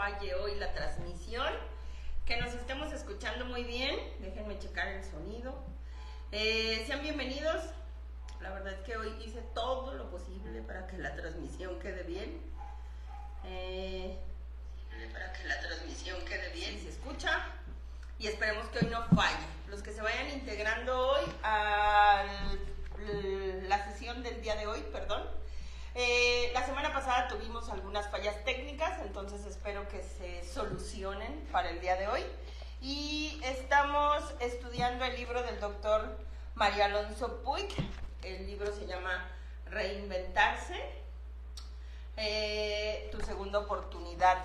falle hoy la transmisión, que nos estemos escuchando muy bien. Déjenme checar el sonido. Sean bienvenidos. La verdad es que hoy hice todo lo posible para que la transmisión quede bien. Sí, se escucha. Y esperemos que hoy no falle. Los que se vayan integrando hoy a la sesión del día de hoy, la semana pasada tuvimos algunas fallas técnicas, entonces espero que se solucionen para el día de hoy. Y estamos estudiando el libro del doctor María Alonso Puig. El libro se llama Reinventarse, tu segunda oportunidad.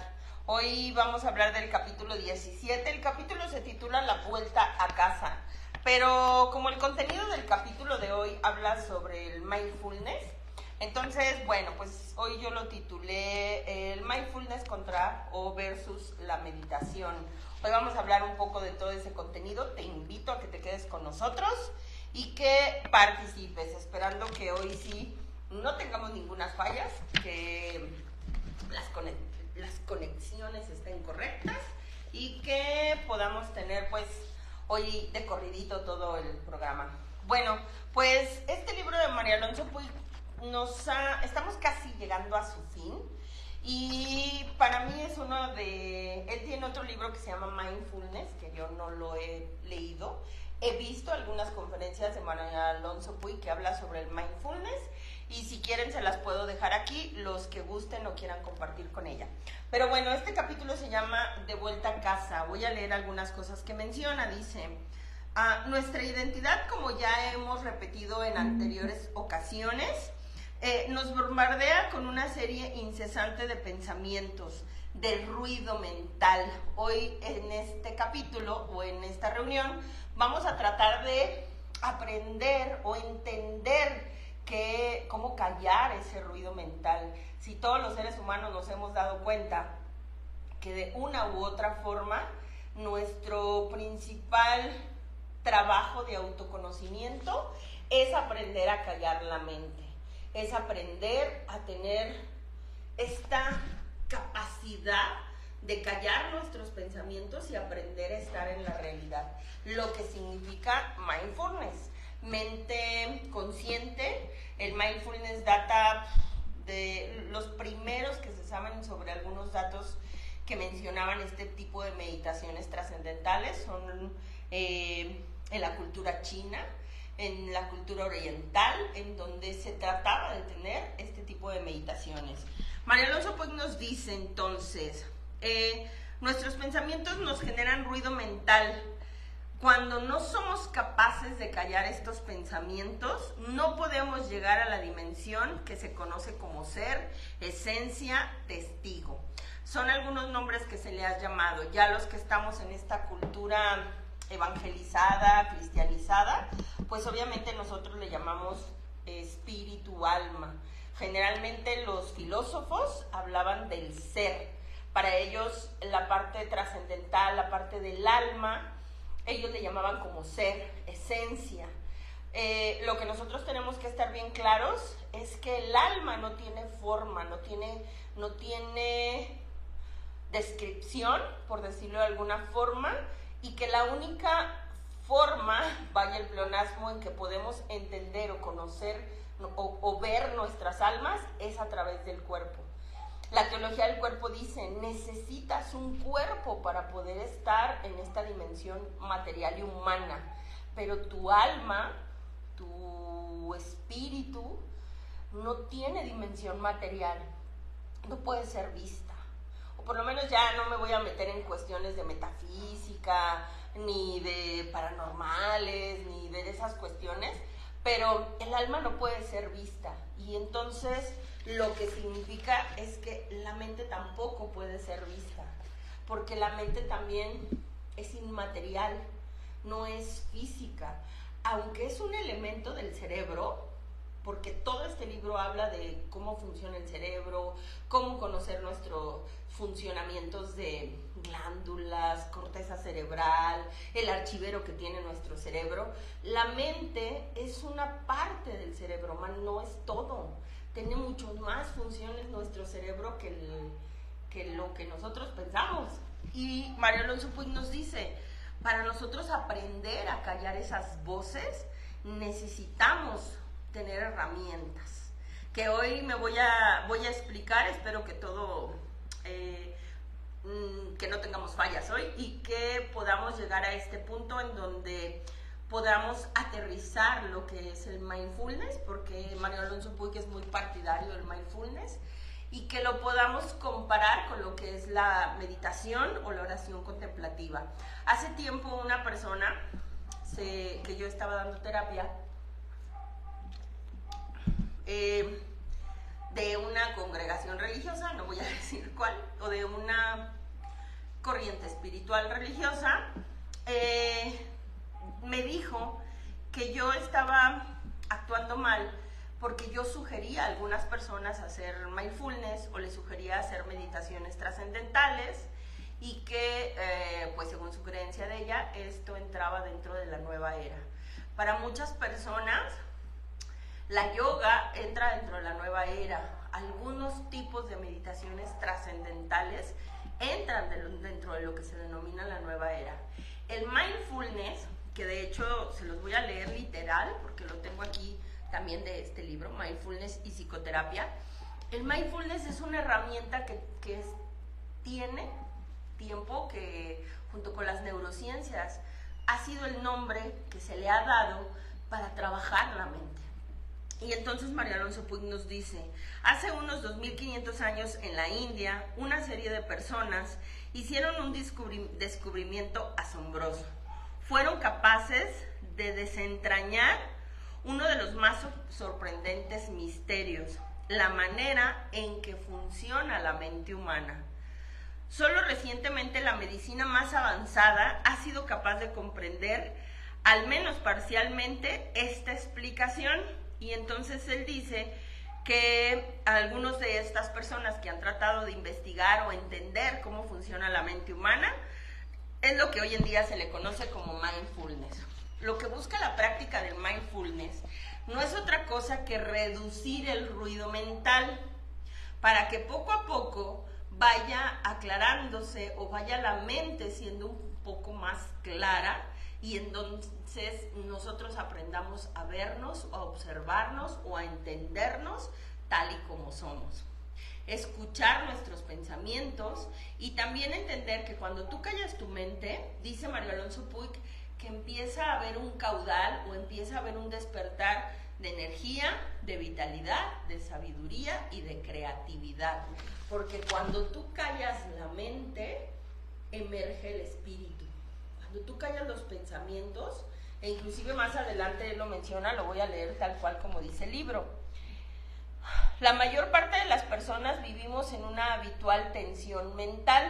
Hoy vamos a hablar del capítulo 17. El capítulo se titula La vuelta a casa, pero como el contenido del capítulo de hoy habla sobre el mindfulness, entonces, bueno, pues hoy yo lo titulé el mindfulness contra o versus la meditación. Hoy vamos a hablar un poco de todo ese contenido. Te invito a que te quedes con nosotros y que participes, esperando que hoy sí no tengamos ninguna fallas, que las conexiones estén correctas y que podamos tener pues hoy de corridito todo el programa. Bueno, pues este libro de María Alonso Puig estamos casi llegando a su fin, y para mí es él tiene otro libro que se llama Mindfulness, que yo no lo he leído. He visto algunas conferencias de María Alonso Puig que habla sobre el mindfulness, y si quieren se las puedo dejar aquí, los que gusten o quieran compartir con ella. Pero bueno, este capítulo se llama De vuelta a casa. Voy a leer algunas cosas que menciona. Dice: nuestra identidad, como ya hemos repetido en anteriores ocasiones, nos bombardea con una serie incesante de pensamientos, de ruido mental. Hoy en este capítulo o en esta reunión vamos a tratar de aprender o entender cómo callar ese ruido mental. Si todos los seres humanos nos hemos dado cuenta que de una u otra forma nuestro principal trabajo de autoconocimiento es aprender a callar la mente, es aprender a tener esta capacidad de callar nuestros pensamientos y aprender a estar en la realidad, lo que significa mindfulness, mente consciente. El mindfulness data de los primeros que se saben sobre algunos datos que mencionaban este tipo de meditaciones trascendentales son en la cultura china, en la cultura oriental, en donde se trataba de tener este tipo de meditaciones. María Alonso Puig nos dice entonces, nuestros pensamientos nos generan ruido mental. Cuando no somos capaces de callar estos pensamientos, no podemos llegar a la dimensión que se conoce como ser, esencia, testigo. Son algunos nombres que se le ha llamado. Ya los que estamos en esta cultura evangelizada, cristianizada, pues obviamente nosotros le llamamos espíritu, alma. Generalmente los filósofos hablaban del ser. Para ellos la parte trascendental, la parte del alma, ellos le llamaban como ser, esencia. Lo que nosotros tenemos que estar bien claros es que el alma no tiene forma, no tiene descripción, por decirlo de alguna forma, y que la única forma, vaya el pleonasmo, en que podemos entender o conocer o ver nuestras almas es a través del cuerpo. La teología del cuerpo dice: necesitas un cuerpo para poder estar en esta dimensión material y humana, pero tu alma, tu espíritu, no tiene dimensión material, no puede ser vista. O por lo menos ya no me voy a meter en cuestiones de metafísica, ni de paranormales, ni de esas cuestiones, pero el alma no puede ser vista, y entonces lo que significa es que la mente tampoco puede ser vista, porque la mente también es inmaterial, no es física, aunque es un elemento del cerebro, porque todo este libro habla de cómo funciona el cerebro, cómo conocer nuestros funcionamientos de glándulas, corteza cerebral, el archivero que tiene nuestro cerebro. La mente es una parte del cerebro, no es todo. Tiene muchas más funciones nuestro cerebro que que lo que nosotros pensamos. Y Mario Alonso Puig nos dice, para nosotros aprender a callar esas voces, necesitamos tener herramientas, que hoy me voy a explicar. Espero que todo, que no tengamos fallas hoy y que podamos llegar a este punto en donde podamos aterrizar lo que es el mindfulness, porque Mario Alonso Puig es muy partidario del mindfulness, y que lo podamos comparar con lo que es la meditación o la oración contemplativa. Hace tiempo una persona que yo estaba dando terapia de una congregación religiosa, no voy a decir cuál, o de una corriente espiritual religiosa, me dijo que yo estaba actuando mal porque yo sugería a algunas personas hacer mindfulness o les sugería hacer meditaciones trascendentales y que, pues según su creencia de ella, esto entraba dentro de la nueva era. Para muchas personas, la yoga entra dentro de la nueva era. Algunos tipos de meditaciones trascendentales entran dentro de lo que se denomina la nueva era. El mindfulness, que de hecho se los voy a leer literal, porque lo tengo aquí también de este libro, Mindfulness y Psicoterapia. El mindfulness es una herramienta que tiene tiempo, que junto con las neurociencias ha sido el nombre que se le ha dado para trabajar la mente. Y entonces Mario Alonso Puig nos dice, hace unos 2500 años en la India, una serie de personas hicieron un descubrimiento asombroso. Fueron capaces de desentrañar uno de los más sorprendentes misterios, la manera en que funciona la mente humana. Solo recientemente la medicina más avanzada ha sido capaz de comprender, al menos parcialmente, esta explicación. Y entonces él dice que algunos de estas personas que han tratado de investigar o entender cómo funciona la mente humana, es lo que hoy en día se le conoce como mindfulness. Lo que busca la práctica del mindfulness no es otra cosa que reducir el ruido mental para que poco a poco vaya aclarándose o vaya la mente siendo un poco más clara, y entonces nosotros aprendamos a vernos, a observarnos o a entendernos tal y como somos. Escuchar nuestros pensamientos y también entender que cuando tú callas tu mente, dice Mario Alonso Puig, que empieza a haber un caudal o empieza a haber un despertar de energía, de vitalidad, de sabiduría y de creatividad. Porque cuando tú callas la mente, emerge el espíritu. Cuando tú callas los pensamientos, e inclusive más adelante él lo menciona, lo voy a leer tal cual como dice el libro. La mayor parte de las personas vivimos en una habitual tensión mental.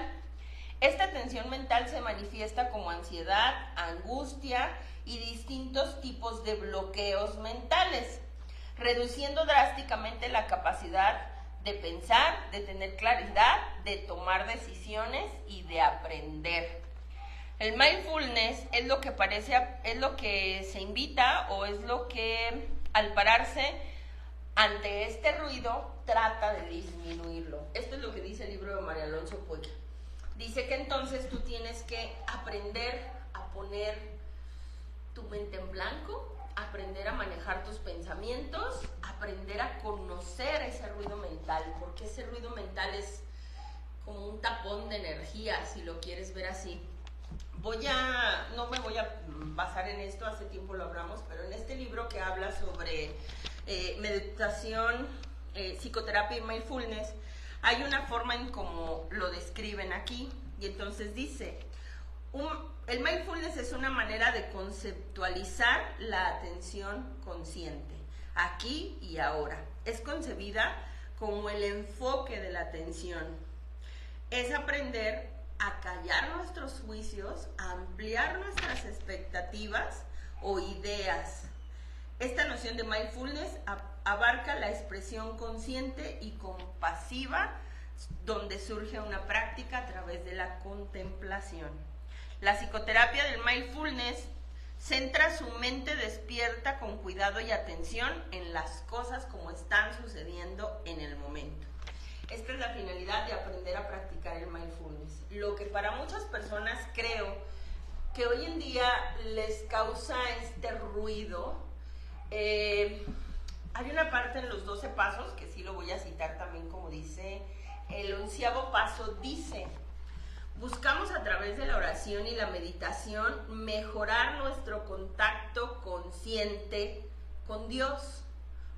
Esta tensión mental se manifiesta como ansiedad, angustia y distintos tipos de bloqueos mentales, reduciendo drásticamente la capacidad de pensar, de tener claridad, de tomar decisiones y de aprender. El mindfulness es lo que se invita, o es lo que al pararse ante este ruido trata de disminuirlo. Esto es lo que dice el libro de Mario Alonso Puig. Dice que entonces tú tienes que aprender a poner tu mente en blanco, aprender a manejar tus pensamientos, aprender a conocer ese ruido mental, porque ese ruido mental es como un tapón de energía, si lo quieres ver así. No me voy a basar en esto, hace tiempo lo hablamos, pero en este libro que habla sobre meditación, psicoterapia y mindfulness, hay una forma en cómo lo describen aquí, y entonces dice, el mindfulness es una manera de conceptualizar la atención consciente, aquí y ahora. Es concebida como el enfoque de la atención. Es aprender a callar nuestros juicios, a ampliar nuestras expectativas o ideas. Esta noción de mindfulness abarca la expresión consciente y compasiva, donde surge una práctica a través de la contemplación. La psicoterapia del mindfulness centra su mente despierta con cuidado y atención en las cosas como están sucediendo en el momento. Esta es la finalidad de aprender a practicar el mindfulness. Lo que para muchas personas creo que hoy en día les causa este ruido. Hay una parte en los 12 pasos, que sí lo voy a citar también como dice, el 11º paso dice: buscamos a través de la oración y la meditación mejorar nuestro contacto consciente con Dios,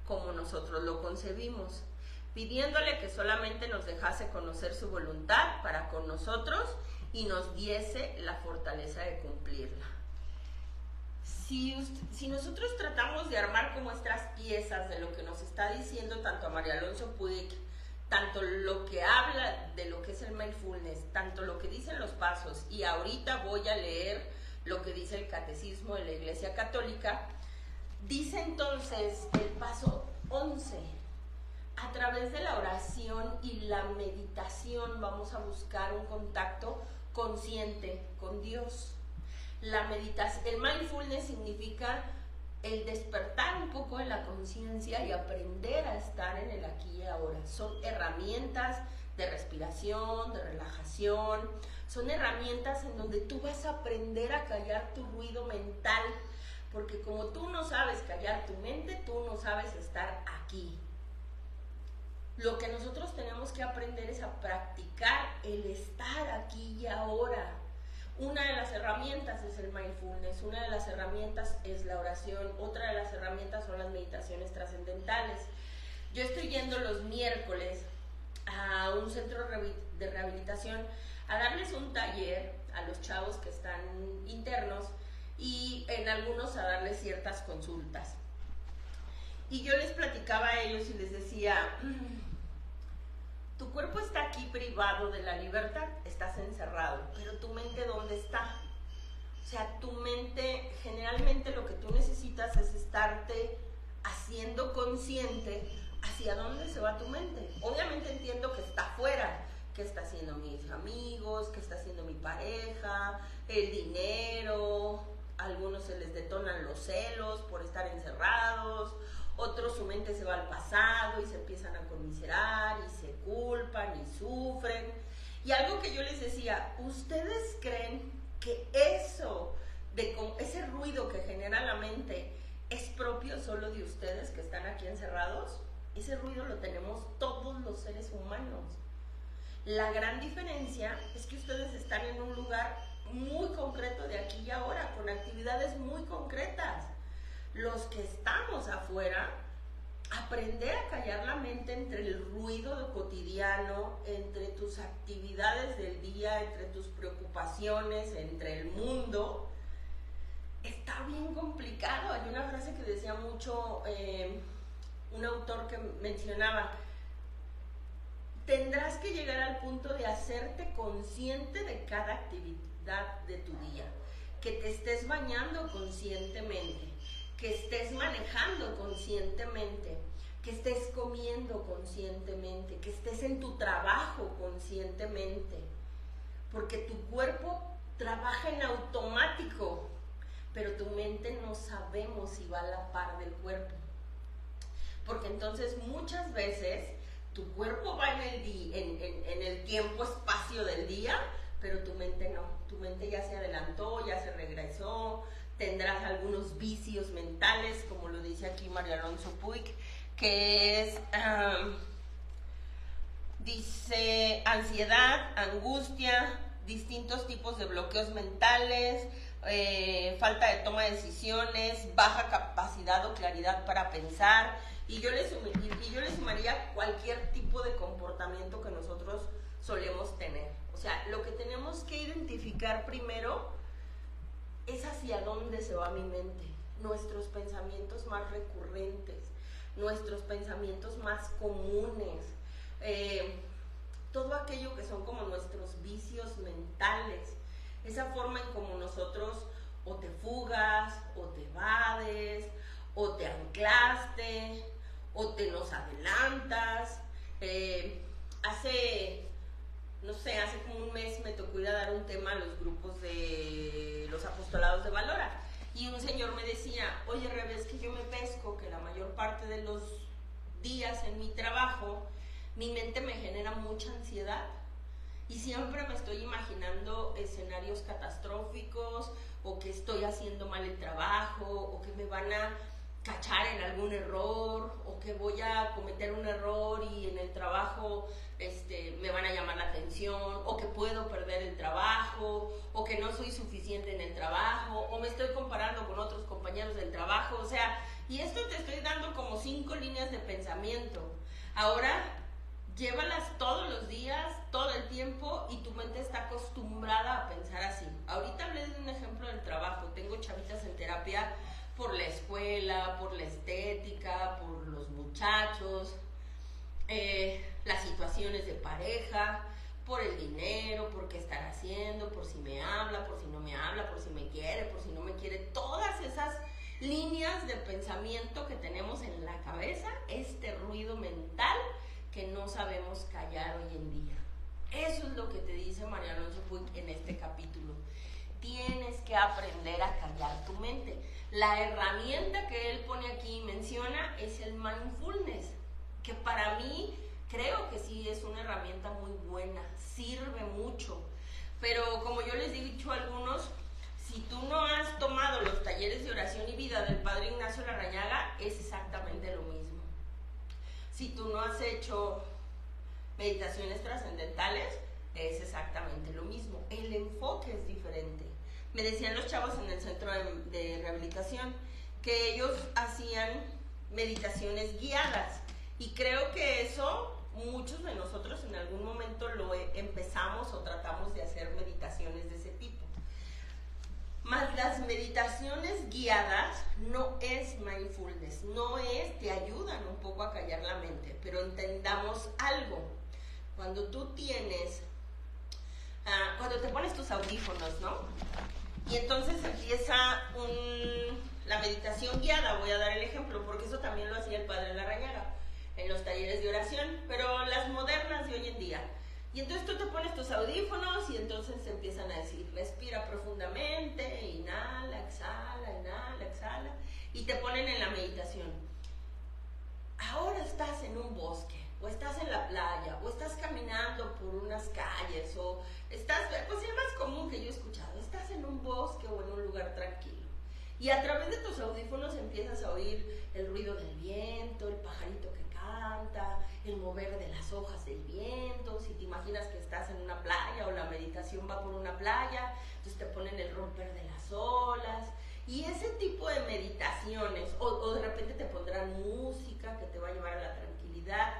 como nosotros lo concebimos, pidiéndole que solamente nos dejase conocer su voluntad para con nosotros y nos diese la fortaleza de cumplirla. Si nosotros tratamos de armar como estas piezas de lo que nos está diciendo tanto a María Alonso Puig, tanto lo que habla de lo que es el mindfulness, tanto lo que dicen los pasos, y ahorita voy a leer lo que dice el Catecismo de la Iglesia Católica, dice entonces el paso 11, a través de la oración y la meditación vamos a buscar un contacto consciente con Dios. El mindfulness significa el despertar un poco de la conciencia y aprender a estar en el aquí y ahora. Son herramientas de respiración, de relajación, son herramientas en donde tú vas a aprender a callar tu ruido mental, porque como tú no sabes callar tu mente, tú no sabes estar aquí. Lo que nosotros tenemos que aprender es a practicar el estar aquí y ahora. Una de las herramientas es el mindfulness, una de las herramientas es la oración, otra de las herramientas son las meditaciones trascendentales. Yo estoy yendo los miércoles a un centro de rehabilitación a darles un taller a los chavos que están internos y en algunos a darles ciertas consultas. Y yo les platicaba a ellos y les decía: tu cuerpo está aquí privado de la libertad, estás encerrado, pero tu mente, ¿dónde está? O sea, tu mente, generalmente lo que tú necesitas es estarte haciendo consciente hacia dónde se va tu mente. Obviamente entiendo que está afuera, qué está haciendo mis amigos, qué está haciendo mi pareja, el dinero, a algunos se les detonan los celos por estar encerrados, otros su mente se va al pasado y se empiezan a conmiserar y se culpan y sufren. Y algo que yo les decía: ¿ustedes creen que ese ruido que genera la mente es propio solo de ustedes que están aquí encerrados? Ese ruido lo tenemos todos los seres humanos. La gran diferencia es que ustedes están en un lugar muy concreto de aquí y ahora, con actividades muy concretas. Los que estamos afuera, aprender a callar la mente entre el ruido cotidiano, entre tus actividades del día, entre tus preocupaciones, entre el mundo, está bien complicado. Hay una frase que decía mucho un autor que mencionaba: tendrás que llegar al punto de hacerte consciente de cada actividad de tu día, que te estés bañando conscientemente, que estés manejando conscientemente, que estés comiendo conscientemente, que estés en tu trabajo conscientemente, porque tu cuerpo trabaja en automático, pero tu mente no sabemos si va a la par del cuerpo, porque entonces muchas veces tu cuerpo va en el tiempo-espacio del día, pero tu mente no, tu mente ya se adelantó, ya se regresó. Tendrás algunos vicios mentales, como lo dice aquí María Alonso Puig, que es, dice, ansiedad, angustia, distintos tipos de bloqueos mentales, falta de toma de decisiones, baja capacidad o claridad para pensar, y yo le sumaría cualquier tipo de comportamiento que nosotros solemos tener. O sea, lo que tenemos que identificar primero es hacia dónde se va mi mente, nuestros pensamientos más recurrentes, nuestros pensamientos más comunes, todo aquello que son como nuestros vicios mentales, esa forma en como nosotros o te fugas, o te evades, o te anclaste, o te nos adelantas. Hace como un mes me tocó ir a dar un tema a los grupos de los apostolados de Valora, y un señor me decía: oye, Rebe, es que yo me pesco que la mayor parte de los días en mi trabajo mi mente me genera mucha ansiedad y siempre me estoy imaginando escenarios catastróficos, o que estoy haciendo mal el trabajo, o que me van a cachar en algún error, o que voy a cometer un error y en el trabajo me van a llamar la atención, o que puedo perder el trabajo, o que no soy suficiente en el trabajo, o me estoy comparando con otros compañeros del trabajo. O sea, y esto te estoy dando como 5 líneas de pensamiento. Ahora, llévalas todos los días, todo el tiempo, y tu mente está acostumbrada a pensar así. Ahorita hablé de un ejemplo del trabajo. Tengo chavitas en terapia por la escuela, por la estética, por los muchachos, las situaciones de pareja, por el dinero, por qué estar haciendo, por si me habla, por si no me habla, por si me quiere, por si no me quiere. Todas esas líneas de pensamiento que tenemos en la cabeza, este ruido mental que no sabemos callar hoy en día. Eso es lo que te dice María Alonso Puig en este capítulo. Tienes que aprender a callar tu mente. La herramienta que él pone aquí y menciona es el mindfulness, que para mí creo que sí es una herramienta muy buena, sirve mucho. Pero como yo les he dicho a algunos, si tú no has tomado los talleres de oración y vida del Padre Ignacio Larrañaga, es exactamente lo mismo. Si tú no has hecho meditaciones trascendentales, es exactamente lo mismo. El enfoque es diferente. Me decían los chavos en el centro de rehabilitación que ellos hacían meditaciones guiadas, y creo que eso muchos de nosotros en algún momento lo empezamos o tratamos de hacer meditaciones de ese tipo. Más las meditaciones guiadas no es mindfulness, te ayudan un poco a callar la mente, pero entendamos algo. Cuando tú cuando te pones tus audífonos, ¿no? Y entonces empieza la meditación guiada, voy a dar el ejemplo, porque eso también lo hacía el Padre Larrañaga en los talleres de oración, pero las modernas de hoy en día. Y entonces tú te pones tus audífonos y entonces te empiezan a decir, respira profundamente, inhala, exhala, y te ponen en la meditación. Ahora estás en un bosque, o estás en la playa, o estás caminando por unas calles, o estás, pues es más común que yo he escuchado, estás en un bosque o en un lugar tranquilo. Y a través de tus audífonos empiezas a oír el ruido del viento, el pajarito que canta, el mover de las hojas del viento. Si te imaginas que estás en una playa o la meditación va por una playa, entonces te ponen el romper de las olas. Y ese tipo de meditaciones, o de repente te pondrán música que te va a llevar a la tranquilidad.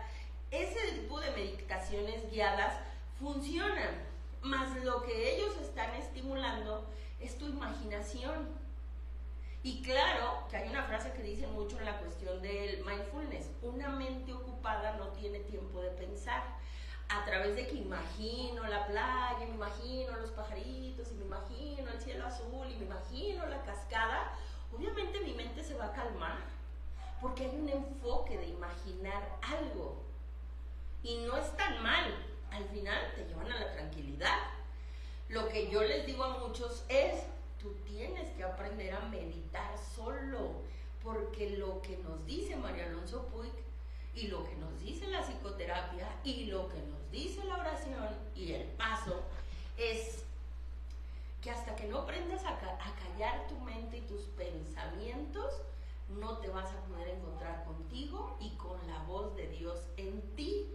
Ese tipo de meditaciones guiadas funcionan, más lo que ellos están estimulando es tu imaginación. Y claro que hay una frase que dicen mucho en la cuestión del mindfulness: una mente ocupada no tiene tiempo de pensar. A través de que imagino la playa, me imagino los pajaritos, y me imagino el cielo azul, y me imagino la cascada, obviamente mi mente se va a calmar, porque hay un enfoque de imaginar algo. Y no es tan mal, al final te llevan a la tranquilidad. Lo que yo les digo a muchos es, tú tienes que aprender a meditar solo, porque lo que nos dice María Alonso Puig, y lo que nos dice la psicoterapia, y lo que nos dice la oración y el paso, es que hasta que no aprendas a callar tu mente y tus pensamientos, no te vas a poder encontrar contigo y con la voz de Dios en ti,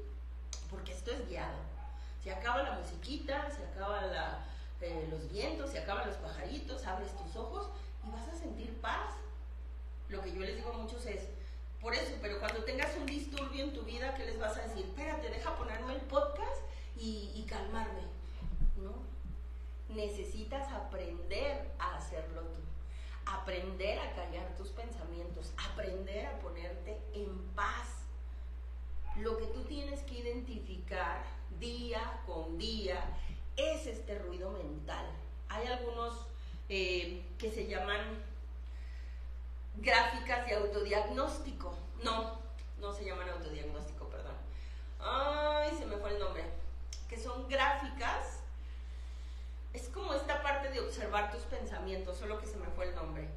porque esto es guiado. Se acaba la musiquita, se acaba los vientos, se acaban los pajaritos, abres tus ojos y vas a sentir paz. Lo que yo les digo a muchos es, por eso, pero cuando tengas un disturbio en tu vida, ¿qué les vas a decir? Espérate, deja ponerme el podcast y calmarme. No, necesitas aprender a hacerlo tú, aprender a callar tus pensamientos, aprender a ponerte en paz. Lo que tú tienes que identificar día con día es este ruido mental. Hay algunos que se llaman gráficas de autodiagnóstico. No se llaman autodiagnóstico, perdón. Ay, se me fue el nombre. Que son gráficas. Es como esta parte de observar tus pensamientos, solo que se me fue el nombre.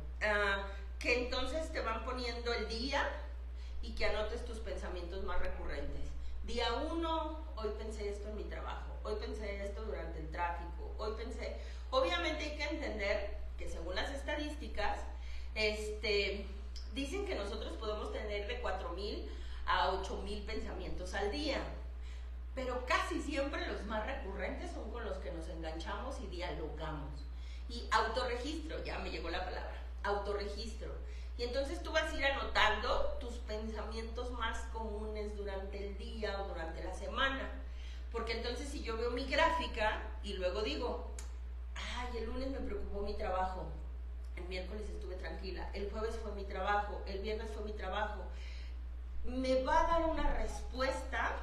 Que entonces te van poniendo el día y que anotes tus pensamientos más recurrentes. Día 1, hoy pensé esto en mi trabajo, hoy pensé esto durante el tráfico, hoy pensé... Obviamente hay que entender que según las estadísticas, dicen que nosotros podemos tener de 4,000 a 8,000 pensamientos al día, pero casi siempre los más recurrentes son con los que nos enganchamos y dialogamos. Y autorregistro, ya me llegó la palabra, autorregistro. Y entonces tú vas a ir anotando tus pensamientos más comunes durante el día o durante la semana. Porque entonces si yo veo mi gráfica y luego digo, ay, el lunes me preocupó mi trabajo, el miércoles estuve tranquila, el jueves fue mi trabajo, el viernes fue mi trabajo, me va a dar una respuesta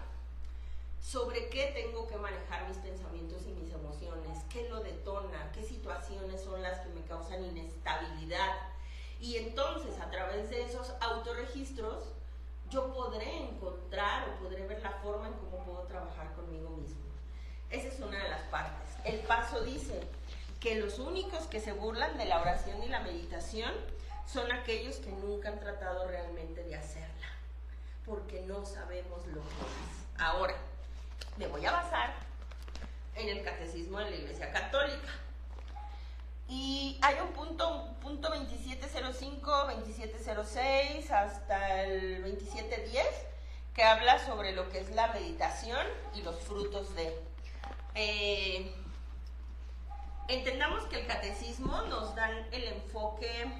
sobre qué tengo que manejar mis pensamientos y mis emociones, qué lo detona, qué situaciones son las que me causan inestabilidad. Y entonces, a través de esos autorregistros, yo podré encontrar o podré ver la forma en cómo puedo trabajar conmigo mismo. Esa es una de las partes. El paso dice que los únicos que se burlan de la oración y la meditación son aquellos que nunca han tratado realmente de hacerla, porque no sabemos lo que es. Ahora, me voy a basar en el Catecismo de la Iglesia Católica. Y hay un punto 2705, 2706 hasta el 2710 que habla sobre lo que es la meditación y los frutos de... entendamos que el catecismo nos dan el enfoque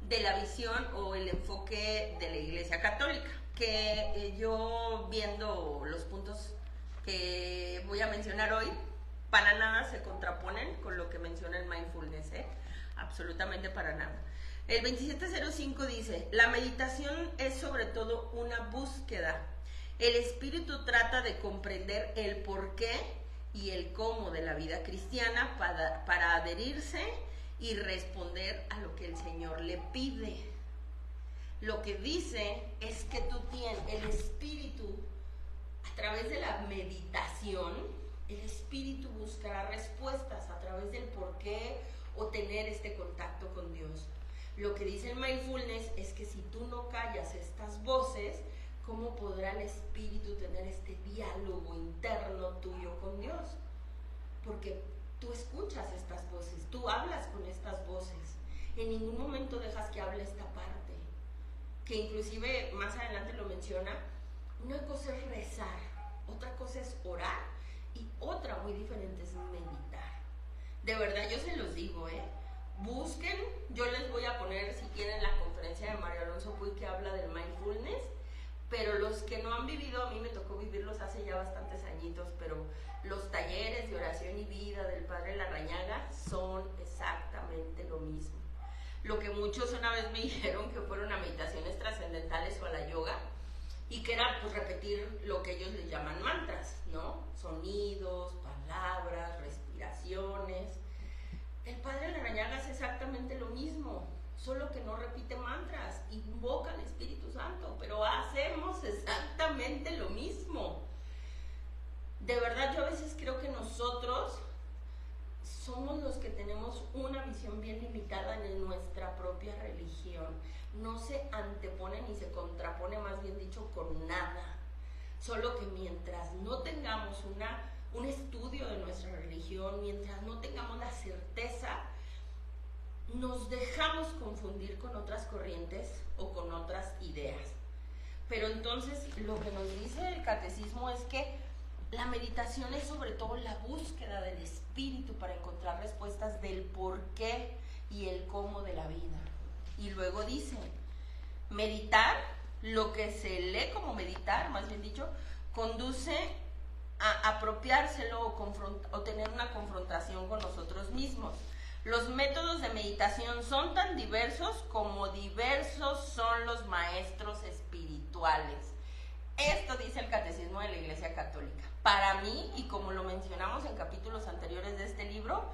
de la visión o el enfoque de la Iglesia Católica, que yo viendo los puntos que voy a mencionar hoy, para nada se contraponen con lo que menciona el mindfulness, absolutamente para nada. El 2705 dice, la meditación es sobre todo una búsqueda. El espíritu trata de comprender el porqué y el cómo de la vida cristiana para adherirse y responder a lo que el Señor le pide. Lo que dice es que tú tienes el espíritu, a través de la meditación, el espíritu buscará respuestas a través del por qué o tener este contacto con Dios. Lo que dice el mindfulness es que si tú no callas estas voces, ¿cómo podrá el espíritu tener este diálogo interno tuyo con Dios? Porque tú escuchas estas voces, tú hablas con estas voces. En ningún momento dejas que hable esta parte, que inclusive más adelante lo menciona. Una cosa es rezar, otra cosa es orar y otra muy diferente es meditar. De verdad, yo se los digo, busquen, yo les voy a poner si quieren la conferencia de Mario Alonso Puig que habla del mindfulness, pero los que no han vivido, a mí me tocó vivirlos hace ya bastantes añitos, pero los talleres de oración y vida del Padre Larrañaga son exactamente lo mismo. Lo que muchos una vez me dijeron que fueron a meditaciones trascendentales o a la yoga, y que era pues repetir lo que ellos les llaman mantras, ¿no? Sonidos, palabras, respiraciones. El Padre Larrañaga hace exactamente lo mismo, solo que no repite mantras, invoca al Espíritu Santo, pero hacemos exactamente lo mismo. De verdad, yo a veces creo que nosotros somos los que tenemos una visión bien limitada en nuestra propia religión. No se antepone ni se contrapone, más bien dicho, con nada. Solo que mientras no tengamos un estudio de nuestra religión, mientras no tengamos la certeza, nos dejamos confundir con otras corrientes o con otras ideas. Pero entonces lo que nos dice el catecismo es que la meditación es sobre todo la búsqueda del espíritu para encontrar respuestas del por qué y el cómo de la vida. Y luego dice, meditar, lo que se lee como meditar, más bien dicho, conduce a apropiárselo o tener una confrontación con nosotros mismos. Los métodos de meditación son tan diversos como diversos son los maestros espirituales. Esto dice el Catecismo de la Iglesia Católica. Para mí, y como lo mencionamos en capítulos anteriores de este libro,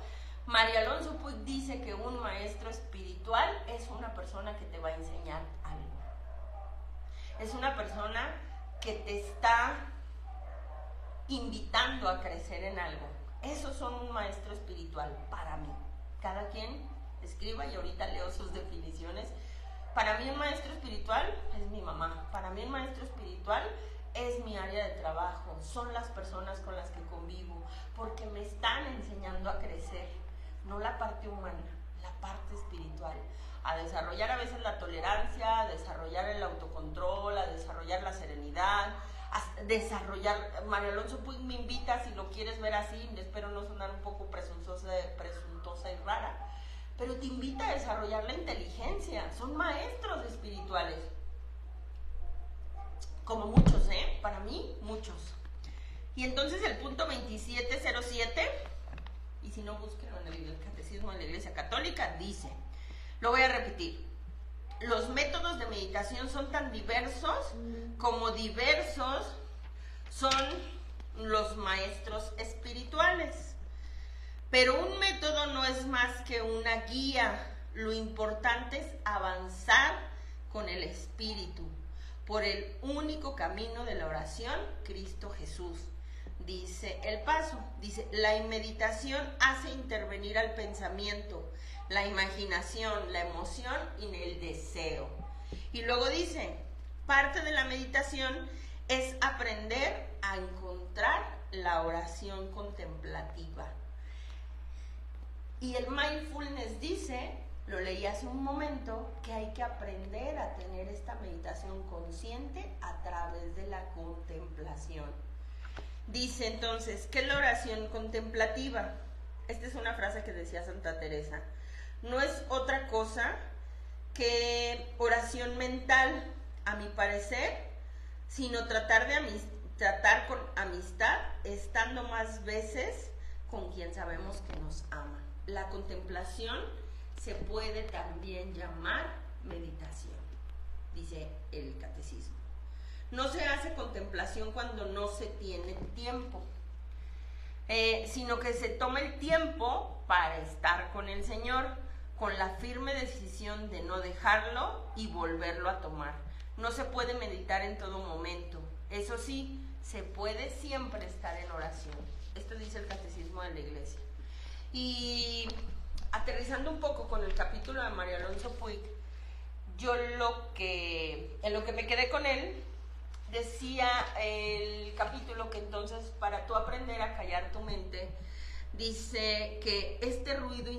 Mario Alonso Puig dice que un maestro espiritual es una persona que te va a enseñar algo. Es una persona que te está invitando a crecer en algo. Esos son un maestro espiritual para mí. Cada quien escriba y ahorita leo sus definiciones. Para mí un maestro espiritual es mi mamá. Para mí un maestro espiritual es mi área de trabajo, son las personas con las que convivo, porque me están enseñando a crecer, no la parte humana, la parte espiritual, a desarrollar a veces la tolerancia, a desarrollar el autocontrol, a desarrollar la serenidad, a desarrollar. María Alonso Puig me invita, si lo quieres ver así, espero no sonar un poco presuntuosa y rara, pero te invita a desarrollar la inteligencia. Son maestros espirituales, como muchos, para mí, muchos. Y entonces el punto 2707, y si no, búsquenlo en el Catecismo de la Iglesia Católica, dice, lo voy a repetir: los métodos de meditación son tan diversos como diversos son los maestros espirituales. Pero un método no es más que una guía. Lo importante es avanzar con el espíritu por el único camino de la oración, Cristo Jesús. Dice el paso, dice, la meditación hace intervenir al pensamiento, la imaginación, la emoción y el deseo. Y luego dice, parte de la meditación es aprender a encontrar la oración contemplativa. Y el mindfulness dice, lo leí hace un momento, que hay que aprender a tener esta meditación consciente a través de la contemplación. Dice entonces, ¿qué es la oración contemplativa? Esta es una frase que decía Santa Teresa. No es otra cosa que oración mental, a mi parecer, sino tratar con amistad, estando más veces con quien sabemos que nos ama. La contemplación se puede también llamar meditación, dice el catecismo. No se hace contemplación cuando no se tiene tiempo, sino que se toma el tiempo para estar con el Señor, con la firme decisión de no dejarlo y volverlo a tomar. No se puede meditar en todo momento. Eso sí, se puede siempre estar en oración. Esto dice el Catecismo de la Iglesia. Y aterrizando un poco con el capítulo de María Alonso Puig, yo en lo que me quedé con él, decía el capítulo que entonces para tú aprender a callar tu mente, dice que este ruido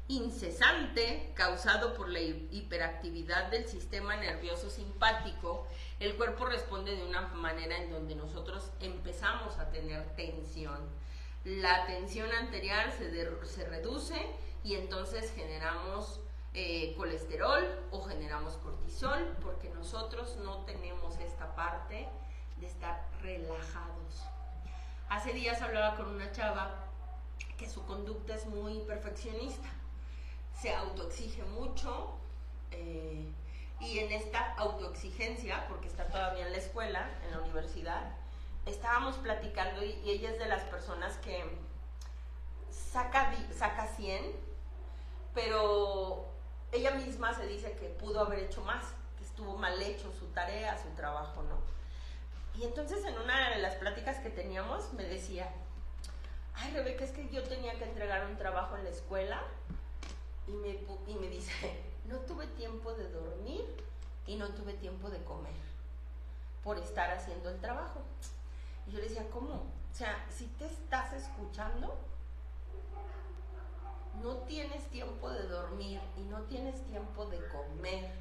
incesante causado por la hiperactividad del sistema nervioso simpático, el cuerpo responde de una manera en donde nosotros empezamos a tener tensión. La tensión anterior se reduce y entonces generamos colesterol o generamos cortisol, porque nosotros no tenemos esta parte de estar relajados. Hace días hablaba con una chava que su conducta es muy perfeccionista, se autoexige mucho, y en esta autoexigencia, porque está todavía en la escuela, en la universidad, estábamos platicando y ella es de las personas que saca 100, pero ella misma se dice que pudo haber hecho más, que estuvo mal hecho su tarea, su trabajo, ¿no? Y entonces en una de las pláticas que teníamos me decía, ay, Rebeca, es que yo tenía que entregar un trabajo en la escuela y me dice, no tuve tiempo de dormir y no tuve tiempo de comer por estar haciendo el trabajo. Y yo le decía, ¿cómo? O sea, si te estás escuchando, no tienes tiempo de dormir y no tienes tiempo de comer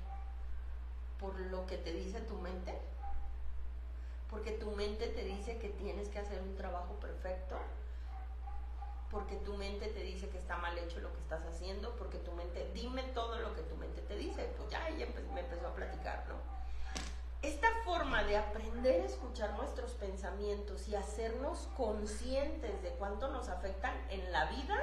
por lo que te dice tu mente, porque tu mente te dice que tienes que hacer un trabajo perfecto, porque tu mente te dice que está mal hecho lo que estás haciendo, porque tu mente, dime todo lo que tu mente te dice. Pues ya ella me empezó a platicar, ¿no? Esta forma de aprender a escuchar nuestros pensamientos y hacernos conscientes de cuánto nos afectan en la vida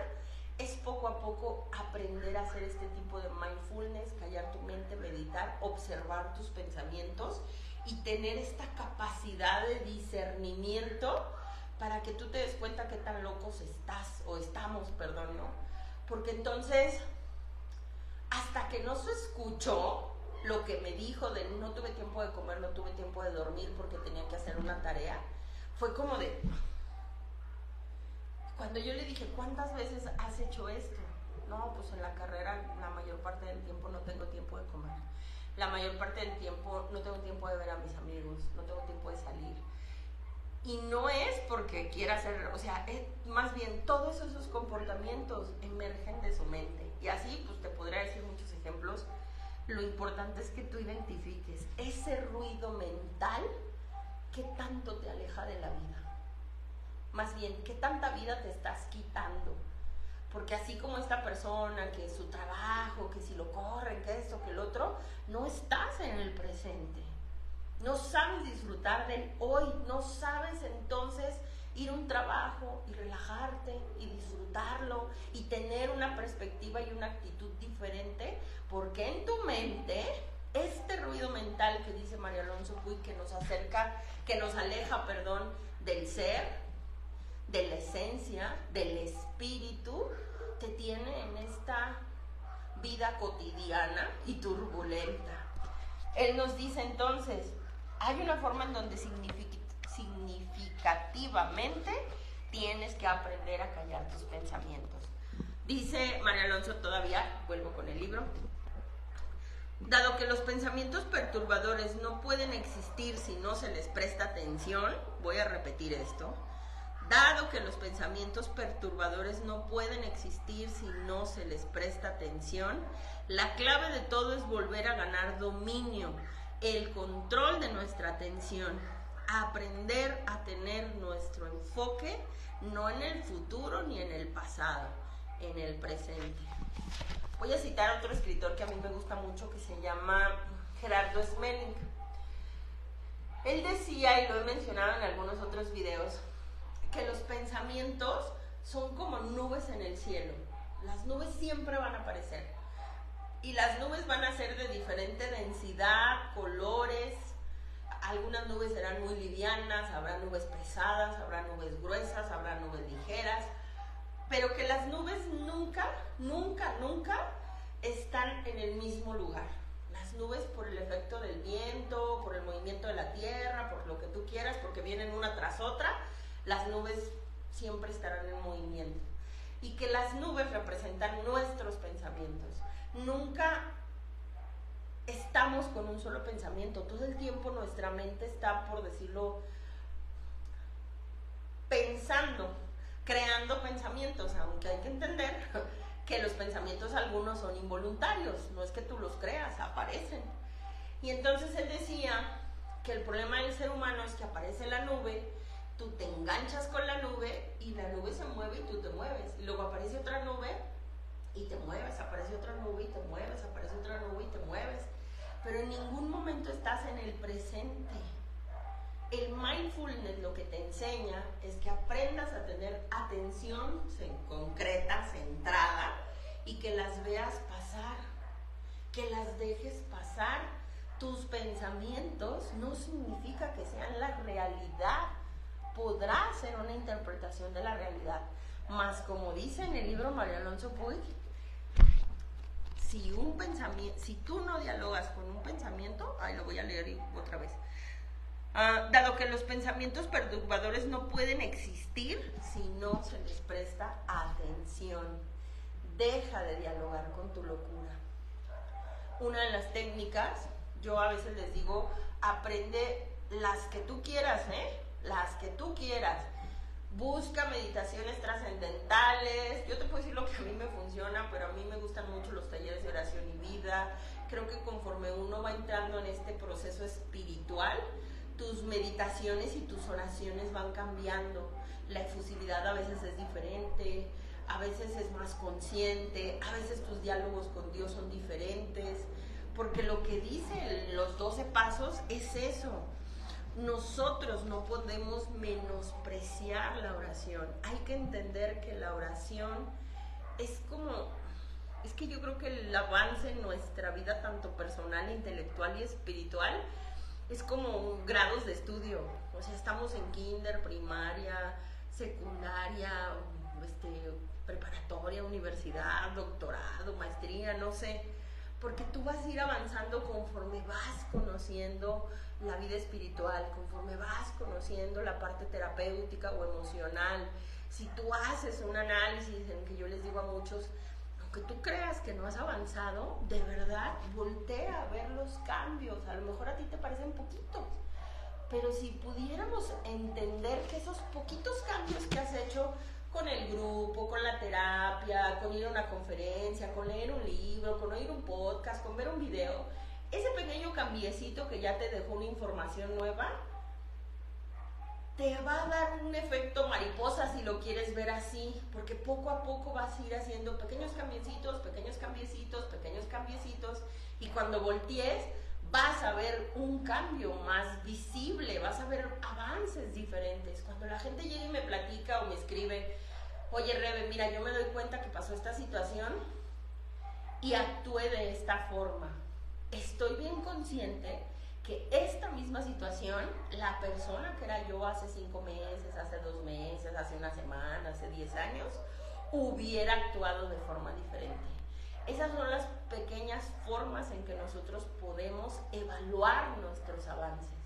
es poco a poco aprender a hacer este tipo de mindfulness, callar tu mente, meditar, observar tus pensamientos y tener esta capacidad de discernimiento para que tú te des cuenta qué tan locos estamos, ¿no? Porque entonces, hasta que no se escuchó lo que me dijo de no tuve tiempo de comer, no tuve tiempo de dormir porque tenía que hacer una tarea, fue como de... Cuando yo le dije, ¿cuántas veces has hecho esto? No, pues en la carrera la mayor parte del tiempo no tengo tiempo de comer. la mayor parte del tiempo no tengo tiempo de ver a mis amigos, no tengo tiempo de salir. Y no es porque quiera hacer, o sea, es más bien todos esos comportamientos emergen de su mente. Y así, pues te podría decir muchos ejemplos. Lo importante es que tú identifiques ese ruido mental que tanto te aleja de la vida. Más bien, ¿qué tanta vida te estás quitando? Porque así como esta persona, que su trabajo, que si lo corren, que esto, que el otro, no estás en el presente. No sabes disfrutar del hoy, no sabes entonces ir a un trabajo y relajarte y disfrutarlo y tener una perspectiva y una actitud diferente, porque en tu mente, este ruido mental que dice María Alonso Puig, que nos aleja, del ser, de la esencia, del espíritu, te tiene en esta vida cotidiana y turbulenta. Él nos dice entonces, hay una forma en donde significativamente tienes que aprender a callar tus pensamientos. Dice María Alonso todavía, vuelvo con el libro, dado que los pensamientos perturbadores no pueden existir si no se les presta atención, voy a repetir esto, dado que los pensamientos perturbadores no pueden existir si no se les presta atención, la clave de todo es volver a ganar dominio, el control de nuestra atención, aprender a tener nuestro enfoque no en el futuro ni en el pasado, en el presente. Voy a citar a otro escritor que a mí me gusta mucho, que se llama Gerardo Smelling. Él decía, y lo he mencionado en algunos otros videos, que los pensamientos son como nubes en el cielo. Las nubes siempre van a aparecer. Y las nubes van a ser de diferente densidad, colores. Algunas nubes serán muy livianas, habrá nubes pesadas, habrá nubes gruesas, habrá nubes ligeras. Pero que las nubes nunca están en el mismo lugar. Las nubes, por el efecto del viento, por el movimiento de la tierra, por lo que tú quieras, porque vienen una tras otra, las nubes siempre estarán en movimiento. Y que las nubes representan nuestros pensamientos. Nunca estamos con un solo pensamiento. Todo el tiempo nuestra mente está, por decirlo, pensando, creando pensamientos, aunque hay que entender que los pensamientos algunos son involuntarios, no es que tú los creas, aparecen. Y entonces él decía que el problema del ser humano es que aparece la nube, tú te enganchas con la nube y la nube se mueve y tú te mueves. Y luego aparece otra nube y te mueves, aparece otra nube y te mueves, aparece otra nube y te mueves. Pero en ningún momento estás en el presente. El mindfulness lo que te enseña es que aprendas a tener atención concreta, centrada, y que las veas pasar, que las dejes pasar. Tus pensamientos no significa que sean la realidad. Podrá ser una interpretación de la realidad, mas como dice en el libro María Alonso Puig, si tú no dialogas con un pensamiento, lo voy a leer otra vez. Dado que los pensamientos perturbadores no pueden existir si no se les presta atención, deja de dialogar con tu locura. Una de las técnicas, yo a veces les digo, aprende las que tú quieras, las que tú quieras. Busca meditaciones trascendentales. Yo te puedo decir lo que a mí me funciona, pero a mí me gustan mucho los talleres de oración y vida. Creo que conforme uno va entrando en este proceso espiritual, tus meditaciones y tus oraciones van cambiando. La efusividad a veces es diferente, a veces es más consciente, a veces tus diálogos con Dios son diferentes, porque lo que dicen los 12 pasos es eso. Nosotros no podemos menospreciar la oración. Hay que entender que la oración es que yo creo que el avance en nuestra vida, tanto personal, intelectual y espiritual, es como grados de estudio. O sea, estamos en kinder, primaria, secundaria, preparatoria, universidad, doctorado, maestría, no sé. Porque tú vas a ir avanzando conforme vas conociendo la vida espiritual, conforme vas conociendo la parte terapéutica o emocional. Si tú haces un análisis en que yo les digo a muchos, aunque tú creas que no has avanzado, de verdad, voltea a ver los cambios. A lo mejor a ti te parecen poquitos, pero si pudiéramos entender que esos poquitos cambios que has hecho con el grupo, con la terapia, con ir a una conferencia, con leer un libro, con oír un podcast, con ver un video, ese pequeño cambiecito que ya te dejó una información nueva, te va a dar un efecto mariposa si lo quieres ver así, porque poco a poco vas a ir haciendo pequeños cambiecitos, pequeños cambiecitos, pequeños cambiecitos, y cuando voltees vas a ver un cambio más visible, vas a ver avances diferentes. Cuando la gente llega y me platica o me escribe, oye Rebe, mira, yo me doy cuenta que pasó esta situación y actué de esta forma. Estoy bien consciente que esta misma situación, la persona que era yo hace 5 meses, hace 2 meses, hace una semana, hace 10 años, hubiera actuado de forma diferente. Esas son las pequeñas formas en que nosotros podemos evaluar nuestros avances.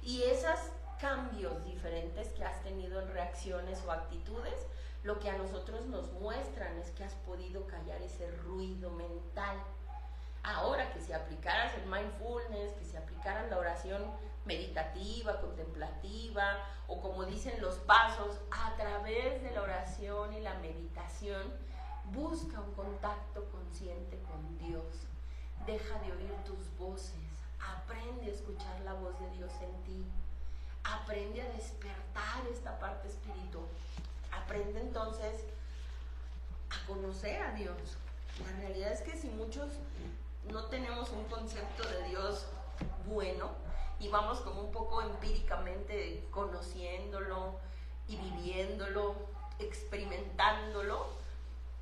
Y esos cambios diferentes que has tenido en reacciones o actitudes, lo que a nosotros nos muestran es que has podido callar ese ruido mental. Ahora que si aplicaras el mindfulness, que si aplicaras la oración meditativa, contemplativa, o como dicen los pasos, a través de la oración y la meditación, busca un contacto consciente con Dios. Deja de oír tus voces. Aprende a escuchar la voz de Dios en ti. Aprende a despertar esta parte espiritual. Aprende entonces a conocer a Dios. La realidad es que si muchos no tenemos un concepto de Dios bueno y vamos como un poco empíricamente conociéndolo y viviéndolo, experimentándolo,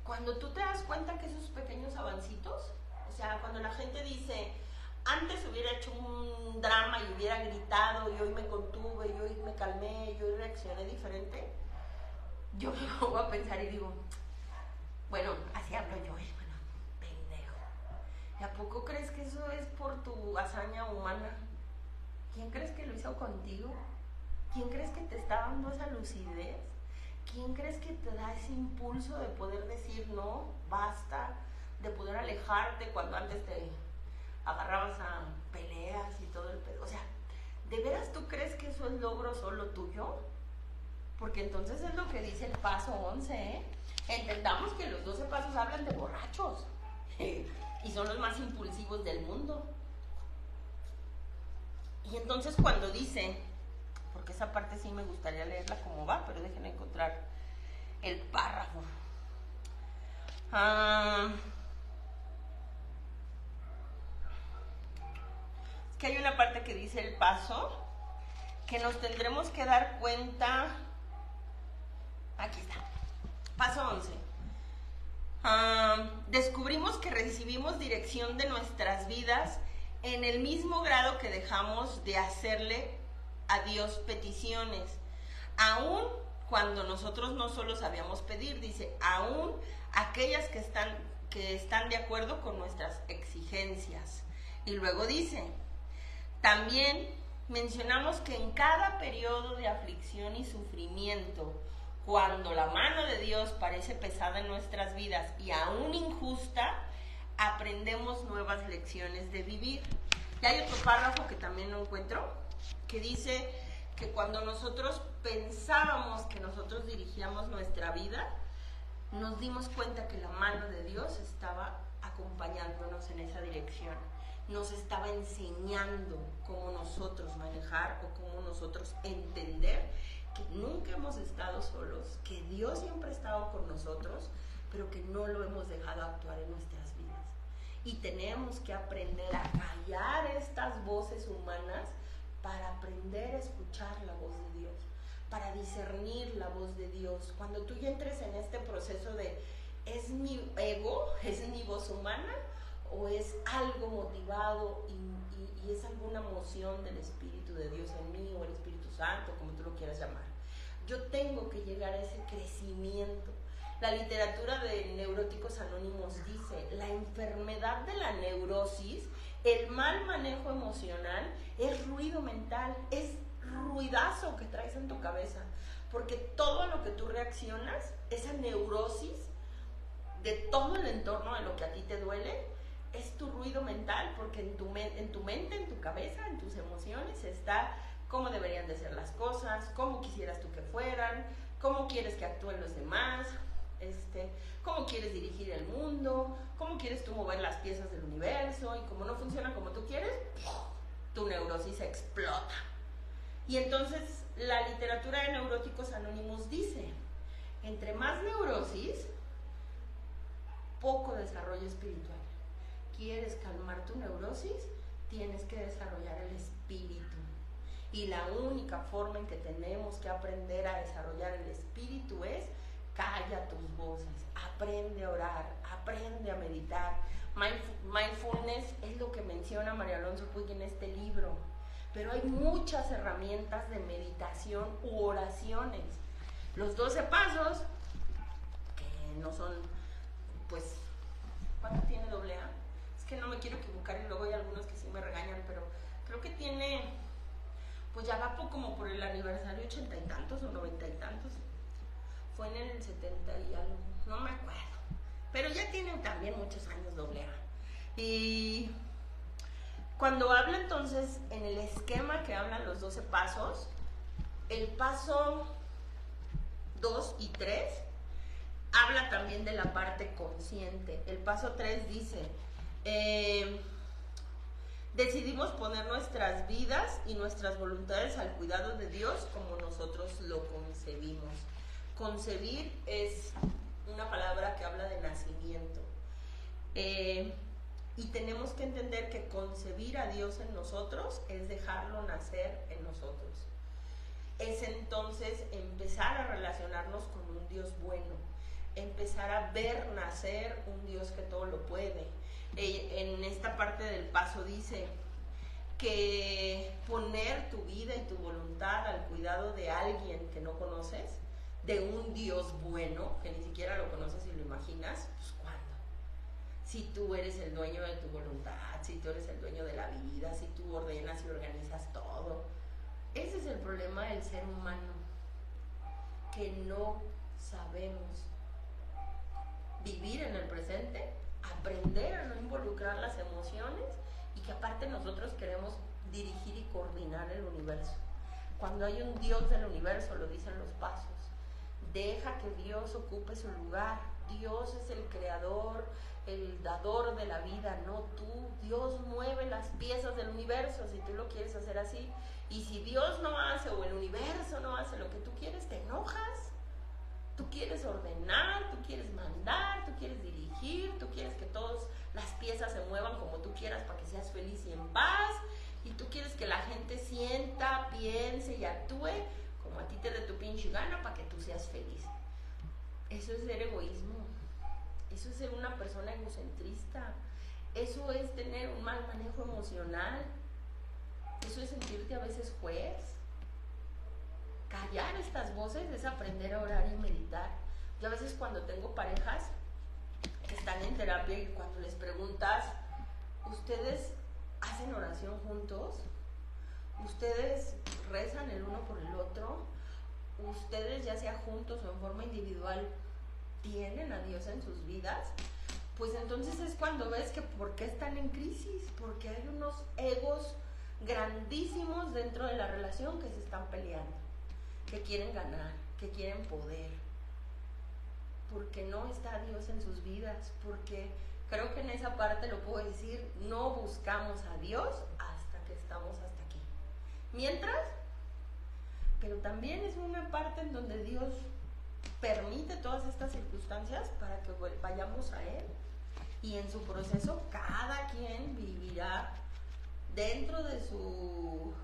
cuando tú te das cuenta que esos pequeños avancitos, o sea, cuando la gente dice, antes hubiera hecho un drama y hubiera gritado y hoy me contuve, y hoy me calmé, y hoy reaccioné diferente, yo me pongo a pensar y digo, bueno, así hablo yo, bueno, pendejo. ¿Y a poco crees que eso es por tu hazaña humana? ¿Quién crees que lo hizo contigo? ¿Quién crees que te está dando esa lucidez? ¿Quién crees que te da ese impulso de poder decir no, basta, de poder alejarte cuando antes te agarrabas a peleas y todo el pedo? O sea, ¿de veras tú crees que eso es logro solo tuyo? Porque entonces es lo que dice el paso 11, ¿eh? Entendamos que los 12 pasos hablan de borrachos y son los más impulsivos del mundo. Y entonces cuando dice, porque esa parte sí me gustaría leerla como va, pero déjenme encontrar el párrafo. Es que hay una parte que dice el paso, que nos tendremos que dar cuenta. Aquí está. Paso 11. Descubrimos que recibimos dirección de nuestras vidas en el mismo grado que dejamos de hacerle a Dios peticiones, aun cuando nosotros no solo sabíamos pedir, dice, aun aquellas que están de acuerdo con nuestras exigencias. Y luego dice, también mencionamos que en cada periodo de aflicción y sufrimiento, cuando la mano de Dios parece pesada en nuestras vidas y aún injusta, aprendemos nuevas lecciones de vivir. Y hay otro párrafo que también no encuentro, que dice que cuando nosotros pensábamos que nosotros dirigíamos nuestra vida, nos dimos cuenta que la mano de Dios estaba acompañándonos en esa dirección. Nos estaba enseñando cómo nosotros manejar o cómo nosotros entender que nunca hemos estado solos, que Dios siempre ha estado con nosotros, pero que no lo hemos dejado actuar en nuestras vidas. Y tenemos que aprender a callar estas voces humanas para aprender a escuchar la voz de Dios, para discernir la voz de Dios. Cuando tú ya entres en este proceso de, ¿es mi ego? ¿Es mi voz humana? ¿O es algo motivado y es alguna emoción del Espíritu de Dios en mí o el Espíritu Santo, como tú lo quieras llamar? Yo tengo que llegar a ese crecimiento. La literatura de Neuróticos Anónimos dice, la enfermedad de la neurosis, el mal manejo emocional, es ruido mental, es ruidazo que traes en tu cabeza, porque todo lo que tú reaccionas, esa neurosis de todo el entorno de lo que a ti te duele, es tu ruido mental, porque en tu mente, en tu cabeza, en tus emociones está cómo deberían de ser las cosas, cómo quisieras tú que fueran, cómo quieres que actúen los demás, cómo quieres dirigir el mundo, cómo quieres tú mover las piezas del universo, y como no funciona como tú quieres, tu neurosis explota. Y entonces la literatura de Neuróticos Anónimos dice, entre más neurosis, poco desarrollo espiritual. ¿Quieres calmar tu neurosis? Tienes que desarrollar el espíritu. Y la única forma en que tenemos que aprender a desarrollar el espíritu es calla tus voces, aprende a orar, aprende a meditar. Mindfulness es lo que menciona María Alonso Puig en este libro, pero hay muchas herramientas de meditación u oraciones. Los 12 pasos, que no son, pues, ¿cuánto tiene AA? Es que no me quiero equivocar y luego hay algunos que sí me regañan, pero creo que tiene, pues ya va como por el aniversario 80 y tantos o 90 y tantos. Fue en el 70 y algo, no me acuerdo. Pero ya tienen también muchos años AA. Y cuando habla entonces en el esquema que hablan los 12 pasos, el paso 2 y 3 habla también de la parte consciente. El paso 3 dice, decidimos poner nuestras vidas y nuestras voluntades al cuidado de Dios como nosotros lo concebimos. Concebir es una palabra que habla de nacimiento. Y tenemos que entender que concebir a Dios en nosotros es dejarlo nacer en nosotros. Es entonces empezar a relacionarnos con un Dios bueno, empezar a ver nacer un Dios que todo lo puede. En esta parte del paso dice que poner tu vida y tu voluntad al cuidado de alguien que no conoces, de un Dios bueno, que ni siquiera lo conoces y lo imaginas, pues ¿cuándo? Si tú eres el dueño de tu voluntad, si tú eres el dueño de la vida, si tú ordenas y organizas todo. Ese es el problema del ser humano, que no sabemos vivir en el presente, aprender a no involucrar las emociones, y que aparte nosotros queremos dirigir y coordinar el universo. Cuando hay un Dios del universo, lo dicen los pasos, deja que Dios ocupe su lugar. Dios es el creador, el dador de la vida, no tú. Dios mueve las piezas del universo si tú lo quieres hacer así. Y si Dios no hace, o el universo no hace lo que tú quieres, te enojas. Tú quieres ordenar, tú quieres mandar, tú quieres dirigir, tú quieres que todas las piezas se muevan como tú quieras para que seas feliz y en paz. Y tú quieres que la gente sienta, piense y actúe como a ti te dé tu pinche gana para que tú seas feliz. Eso es ser egoísmo. Eso es ser una persona egocentrista. Eso es tener un mal manejo emocional. Eso es sentirte a veces juez. Callar estas voces es aprender a orar y meditar. Yo a veces cuando tengo parejas que están en terapia y cuando les preguntas, ¿ustedes hacen oración juntos? ¿Ustedes rezan el uno por el otro? ¿Ustedes, ya sea juntos o en forma individual, tienen a Dios en sus vidas? Pues entonces es cuando ves que por qué están en crisis, porque hay unos egos grandísimos dentro de la relación que se están peleando, que quieren ganar, que quieren poder, porque no está Dios en sus vidas, porque creo que en esa parte lo puedo decir, no buscamos a Dios hasta que estamos hasta aquí. Mientras, pero también es una parte en donde Dios permite todas estas circunstancias para que vayamos a Él, y en su proceso cada quien vivirá dentro de su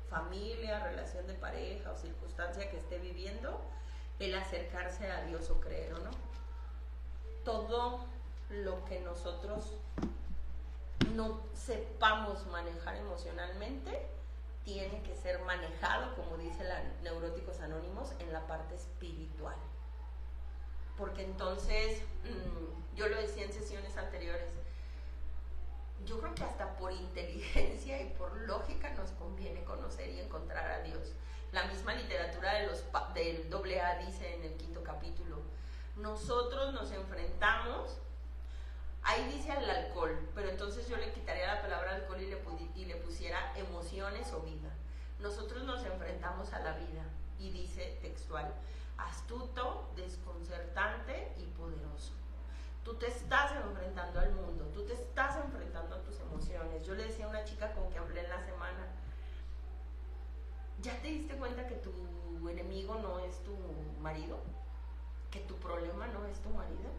familia, relación de pareja o circunstancia que esté viviendo, el acercarse a Dios o creer o no. Todo lo que nosotros no sepamos manejar emocionalmente tiene que ser manejado, como dice la Neuróticos Anónimos, en la parte espiritual. Porque entonces, yo lo decía en sesiones anteriores, yo creo que hasta por inteligencia y por lógica nos conviene conocer y encontrar a Dios. La misma literatura del AA dice en el 5º capítulo, nosotros nos enfrentamos, ahí dice al alcohol, pero entonces yo le quitaría la palabra alcohol y le pusiera emociones o vida. Nosotros nos enfrentamos a la vida, y dice textual, astuto, desconcertante y poderoso. Tú te estás enfrentando al mundo, tú te estás enfrentando a tus emociones. Yo le decía a una chica con que hablé en la semana, ¿ya te diste cuenta que tu enemigo no es tu marido? ¿Que tu problema no es tu marido?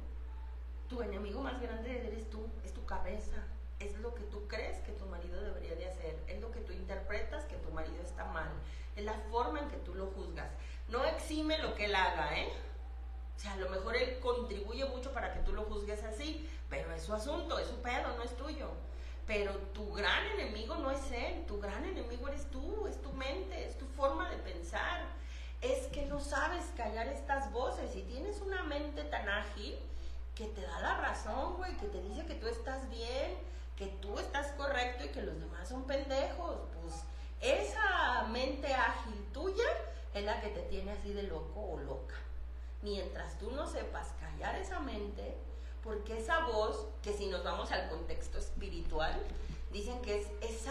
Tu enemigo más grande eres tú, es tu cabeza, es lo que tú crees que tu marido debería de hacer, es lo que tú interpretas que tu marido está mal, es la forma en que tú lo juzgas. No exime lo que él haga, ¿eh? O sea, a lo mejor él contribuye mucho para que tú lo juzgues así, pero es su asunto, es su pedo, no es tuyo. Pero tu gran enemigo no es él, tu gran enemigo eres tú, es tu mente, es tu forma de pensar. Es que no sabes callar estas voces y tienes una mente tan ágil que te da la razón, güey, que te dice que tú estás bien, que tú estás correcto y que los demás son pendejos. Pues esa mente ágil tuya es la que te tiene así de loco o loca. Mientras tú no sepas callar esa mente, porque esa voz, que si nos vamos al contexto espiritual, dicen que es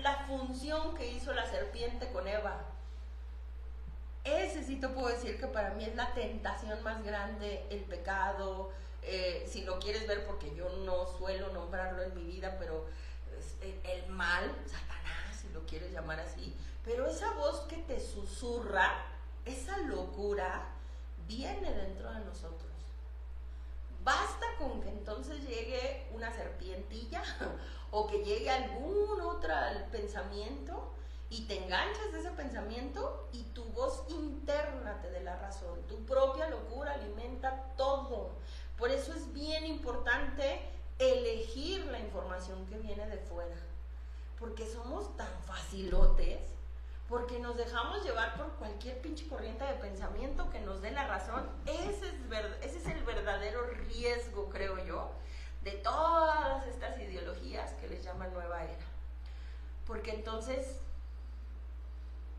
la función que hizo la serpiente con Eva. Ese sí te puedo decir que para mí es la tentación más grande, el pecado, si lo quieres ver, porque yo no suelo nombrarlo en mi vida, pero el mal, Satanás, si lo quieres llamar así, pero esa voz que te susurra, esa locura, viene dentro de nosotros. Basta con que entonces llegue una serpientilla o que llegue algún otro pensamiento y te enganchas de ese pensamiento y tu voz interna te dé la razón. Tu propia locura alimenta todo. Por eso es bien importante elegir la información que viene de fuera. Porque somos tan facilotes, porque nos dejamos llevar por cualquier pinche corriente de pensamiento que nos dé la razón. Ese es el verdadero riesgo, creo yo, de todas estas ideologías que les llaman nueva era. Porque entonces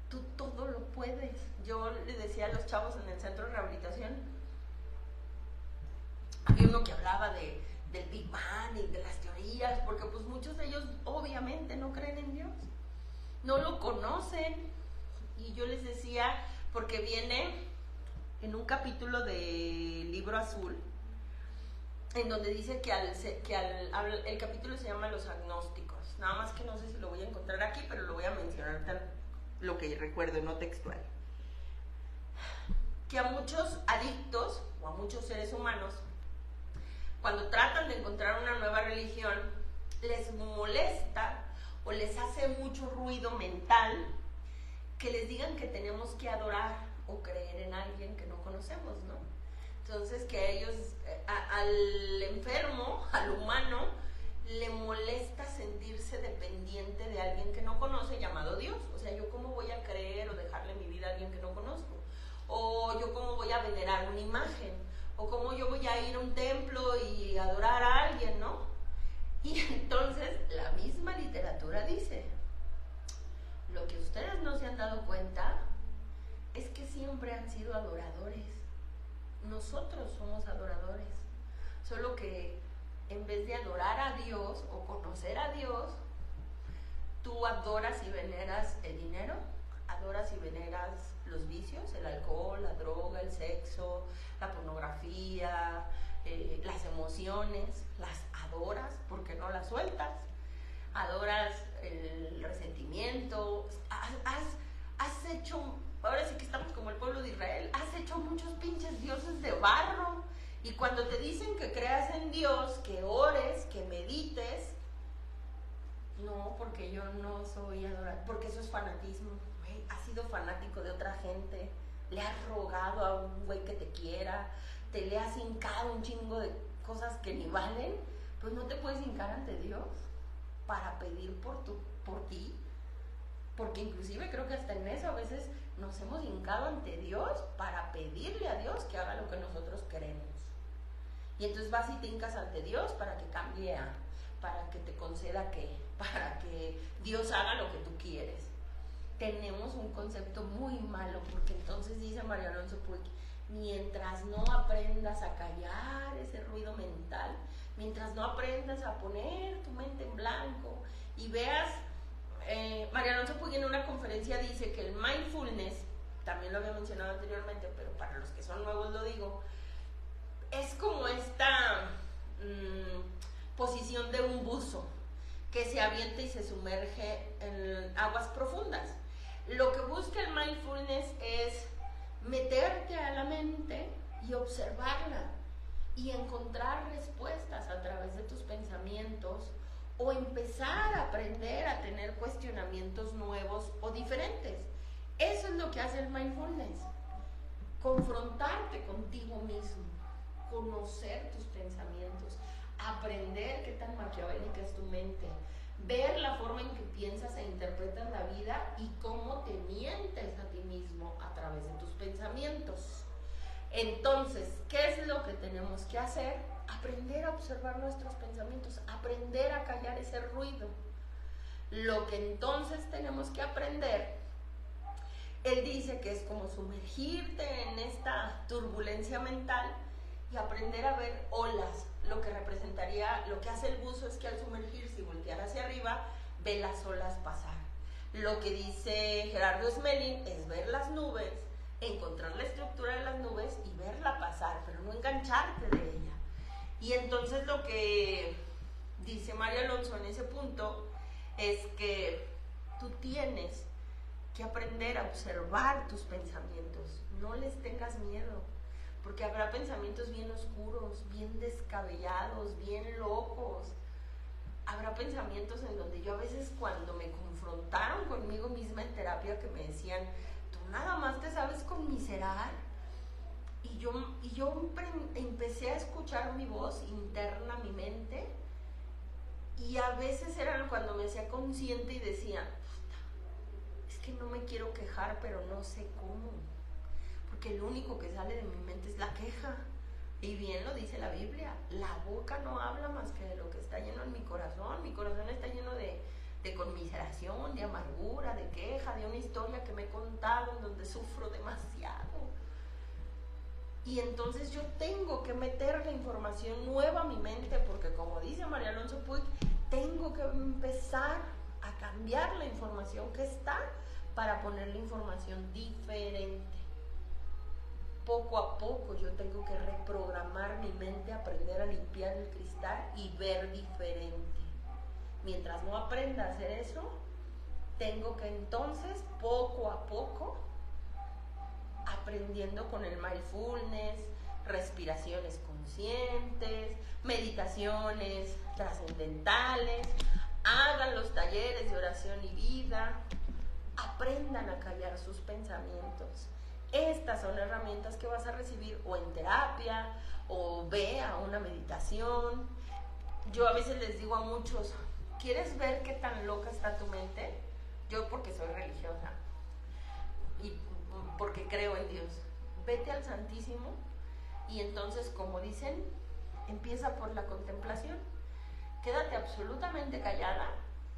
tú todo lo puedes. Yo le decía a los chavos en el centro de rehabilitación, había uno que hablaba del Big Bang y de las teorías, porque pues muchos de ellos obviamente no creen en Dios, no lo conocen. Y yo les decía, porque viene en un capítulo del Libro Azul, en donde dice que el capítulo se llama Los Agnósticos. Nada más que no sé si lo voy a encontrar aquí, pero lo voy a mencionar tal lo que recuerdo, no textual. Que a muchos adictos o a muchos seres humanos, cuando tratan de encontrar una nueva religión, les molesta o les hace mucho ruido mental que les digan que tenemos que adorar o creer en alguien que no conocemos, ¿no? Entonces que a ellos, al enfermo, al humano, le molesta sentirse dependiente de alguien que no conoce, llamado Dios. O sea, ¿yo cómo voy a creer o dejarle mi vida a alguien que no conozco? O ¿yo cómo voy a venerar una imagen? O ¿cómo yo voy a ir a un templo y adorar a alguien, no? Y entonces la misma literatura dice, lo que ustedes no se han dado cuenta es que siempre han sido adoradores. Nosotros somos adoradores. Solo que en vez de adorar a Dios o conocer a Dios, tú adoras y veneras el dinero, adoras y veneras los vicios, el alcohol, la droga, el sexo, la pornografía, las emociones, las adoras porque no las sueltas, adoras el resentimiento, has hecho, ahora sí que estamos como el pueblo de Israel, has hecho muchos pinches dioses de barro. Y cuando te dicen que creas en Dios, que ores, que medites, no, porque yo no soy adorador, porque eso es fanatismo. Güey, has sido fanático de otra gente, le has rogado a un güey que te quiera, te le has hincado un chingo de cosas que ni valen, pues no te puedes hincar ante Dios para pedir por ti, porque inclusive creo que hasta en eso a veces nos hemos hincado ante Dios para pedirle a Dios que haga lo que nosotros queremos. Y entonces vas y te hincas ante Dios para que cambie, para que te conceda para que Dios haga lo que tú quieres. Tenemos un concepto muy malo, porque entonces dice Mario Alonso Puig, mientras no aprendas a callar ese ruido mental, mientras no aprendas a poner tu mente en blanco y veas, María Alonso Puig en una conferencia dice que el mindfulness, también lo había mencionado anteriormente, pero para los que son nuevos lo digo, es como esta posición de un buzo que se avienta y se sumerge en aguas profundas. Lo que busca el mindfulness es meterte a la mente y observarla y encontrar respuestas a través de tus pensamientos o empezar a aprender a tener cuestionamientos nuevos o diferentes. Eso es lo que hace el mindfulness, confrontarte contigo mismo, conocer tus pensamientos, aprender qué tan maquiavélica es tu mente, ver la forma en que piensas e interpretas la vida y cómo te mientes a ti mismo a través de tus pensamientos. Entonces, ¿qué es lo que tenemos que hacer? Aprender a observar nuestros pensamientos, aprender a callar ese ruido. Lo que entonces tenemos que aprender, él dice que es como sumergirte en esta turbulencia mental y aprender a ver olas. Lo que representaría, lo que hace el buzo es que al sumergirse y voltear hacia arriba, ve las olas pasar. Lo que dice Gerardo Smelling es ver las nubes, encontrar la estructura de las nubes y verla pasar, pero no engancharte de ella. Y entonces lo que dice María Alonso en ese punto es que tú tienes que aprender a observar tus pensamientos, no les tengas miedo, porque habrá pensamientos bien oscuros, bien descabellados, bien locos. Habrá pensamientos en donde yo a veces cuando me confrontaron conmigo misma en terapia que me decían, tú nada más te sabes conmiserar. Y yo empecé a escuchar mi voz interna, mi mente, y a veces era cuando me hacía consciente y decía, es que no me quiero quejar, pero no sé cómo, porque lo único que sale de mi mente es la queja. Y bien lo dice la Biblia, la boca no habla más que de lo que está lleno en mi corazón está lleno de conmiseración, de amargura, de queja, de una historia que me he contado en donde sufro demasiado. Y entonces yo tengo que meter la información nueva a mi mente, porque como dice María Alonso Puig, tengo que empezar a cambiar la información que está para poner la información diferente. Poco a poco yo tengo que reprogramar mi mente, aprender a limpiar el cristal y ver diferente. Mientras no aprenda a hacer eso, tengo que entonces poco a poco, aprendiendo con el mindfulness, respiraciones conscientes, meditaciones trascendentales, hagan los talleres de oración y vida, aprendan a callar sus pensamientos. Estas son herramientas que vas a recibir o en terapia o ve a una meditación. Yo a veces les digo a muchos, ¿quieres ver qué tan loca está tu mente? Yo porque soy religiosa y porque creo en Dios. Vete al Santísimo y entonces, como dicen, empieza por la contemplación. Quédate absolutamente callada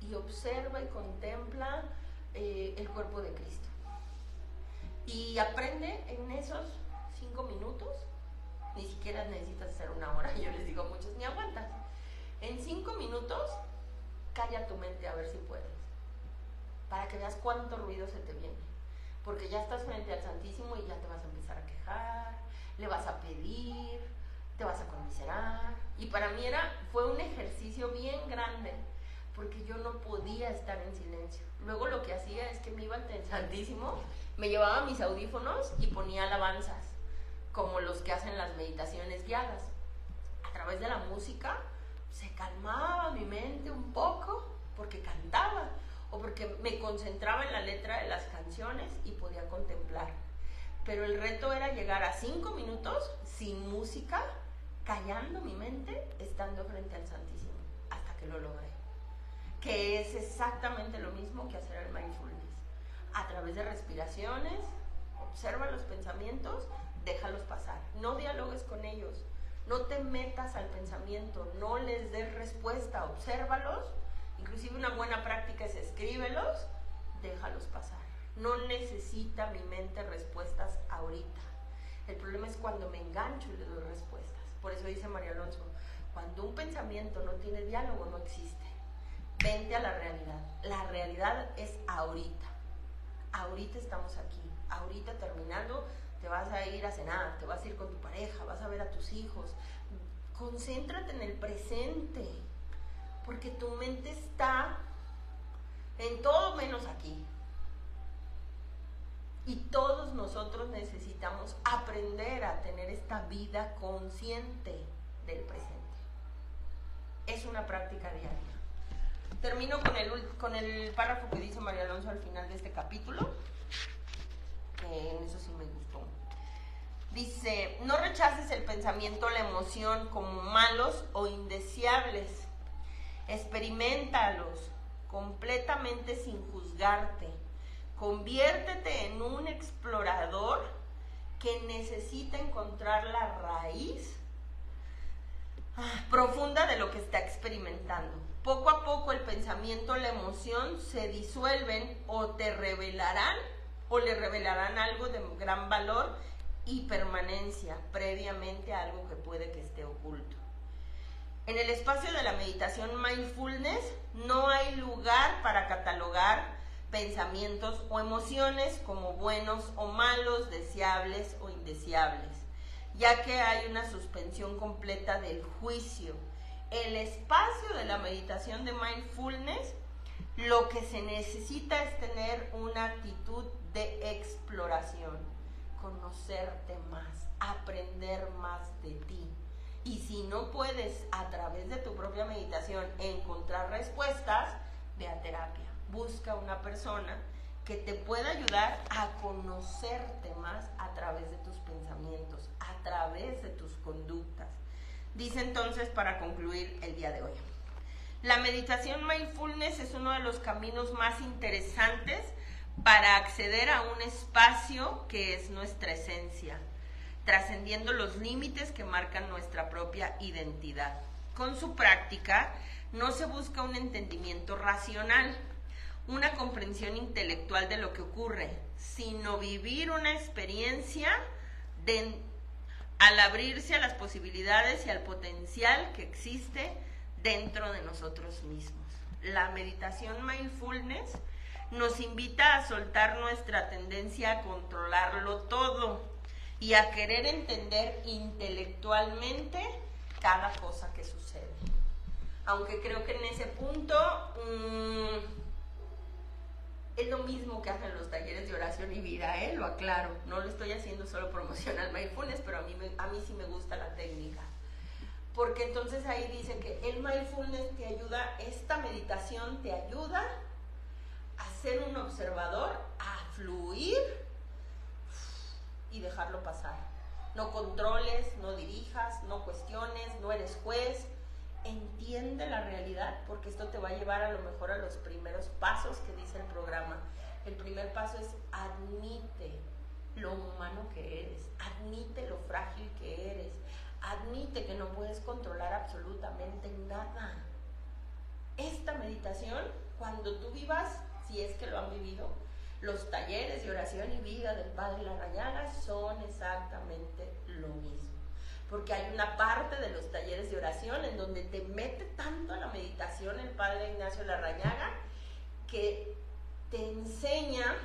y observa y contempla el cuerpo de Cristo. Y aprende en esos 5 minutos, ni siquiera necesitas hacer 1 hora, yo les digo a muchos, ni aguantas. En 5 minutos, calla tu mente a ver si puedes, para que veas cuánto ruido se te viene. Porque ya estás frente al Santísimo y ya te vas a empezar a quejar, le vas a pedir, te vas a conmiserar. Y para mí fue un ejercicio bien grande, porque yo no podía estar en silencio. Luego lo que hacía es que me iba ante el Santísimo, me llevaba mis audífonos y ponía alabanzas, como los que hacen las meditaciones guiadas. A través de la música se calmaba mi mente un poco, porque cantaba, o porque me concentraba en la letra de las canciones y podía contemplar. Pero el reto era llegar a 5 minutos sin música, callando mi mente, estando frente al Santísimo, hasta que lo logré. Que es exactamente lo mismo que hacer el mindfulness. A través de respiraciones, observa los pensamientos, déjalos pasar. No dialogues con ellos, no te metas al pensamiento, no les des respuesta, obsérvalos. Inclusive una buena práctica es escríbelos, déjalos pasar. No necesita mi mente respuestas ahorita. El problema es cuando me engancho y le doy respuestas. Por eso dice María Alonso, cuando un pensamiento no tiene diálogo, no existe. Vente a la realidad. La realidad es ahorita. Ahorita estamos aquí. Ahorita terminando, te vas a ir a cenar, te vas a ir con tu pareja, vas a ver a tus hijos. Concéntrate en el presente, porque tu mente está en todo menos aquí. Y todos nosotros necesitamos aprender a tener esta vida consciente del presente. Es una práctica diaria. Termino con el párrafo que dice María Alonso al final de este capítulo. En eso sí me gustó. Dice, no rechaces el pensamiento o la emoción como malos o indeseables. Experimentalos completamente sin juzgarte. Conviértete en un explorador que necesita encontrar la raíz profunda de lo que está experimentando. Poco a poco el pensamiento o la emoción se disuelven o te revelarán o le revelarán algo de gran valor y permanencia previamente a algo que puede que esté oculto. En el espacio de la meditación mindfulness no hay lugar para catalogar pensamientos o emociones como buenos o malos, deseables o indeseables, ya que hay una suspensión completa del juicio. El espacio de la meditación de mindfulness, lo que se necesita es tener una actitud de exploración, conocerte más, aprender más de ti. Y si no puedes a través de tu propia meditación encontrar respuestas, ve a terapia. Busca una persona que te pueda ayudar a conocerte más a través de tus pensamientos, a través de tus conductas. Dice entonces, para concluir el día de hoy, la meditación mindfulness es uno de los caminos más interesantes para acceder a un espacio que es nuestra esencia, trascendiendo los límites que marcan nuestra propia identidad. Con su práctica no se busca un entendimiento racional, una comprensión intelectual de lo que ocurre, sino vivir una experiencia al abrirse a las posibilidades y al potencial que existe dentro de nosotros mismos. La meditación mindfulness nos invita a soltar nuestra tendencia a controlarlo todo y a querer entender intelectualmente cada cosa que sucede. Aunque creo que en ese punto es lo mismo que hacen los talleres de oración y vida, lo aclaro. No lo estoy haciendo solo promoción al mindfulness, pero a mí sí me gusta la técnica. Porque entonces ahí dice que el mindfulness te ayuda, esta meditación te ayuda a ser un observador, a fluir y dejarlo pasar. No controles, no dirijas, no cuestiones, no eres juez. Entiende la realidad, porque esto te va a llevar a lo mejor a los primeros pasos que dice el programa. El primer paso es admite lo humano que eres, admite lo frágil que eres, admite que no puedes controlar absolutamente nada. Esta meditación, cuando tú vivas, si es que lo han vivido, los talleres de oración y vida del Padre Larrañaga son exactamente lo mismo. Porque hay una parte de los talleres de oración en donde te mete tanto a la meditación el Padre Ignacio Larrañaga que te enseña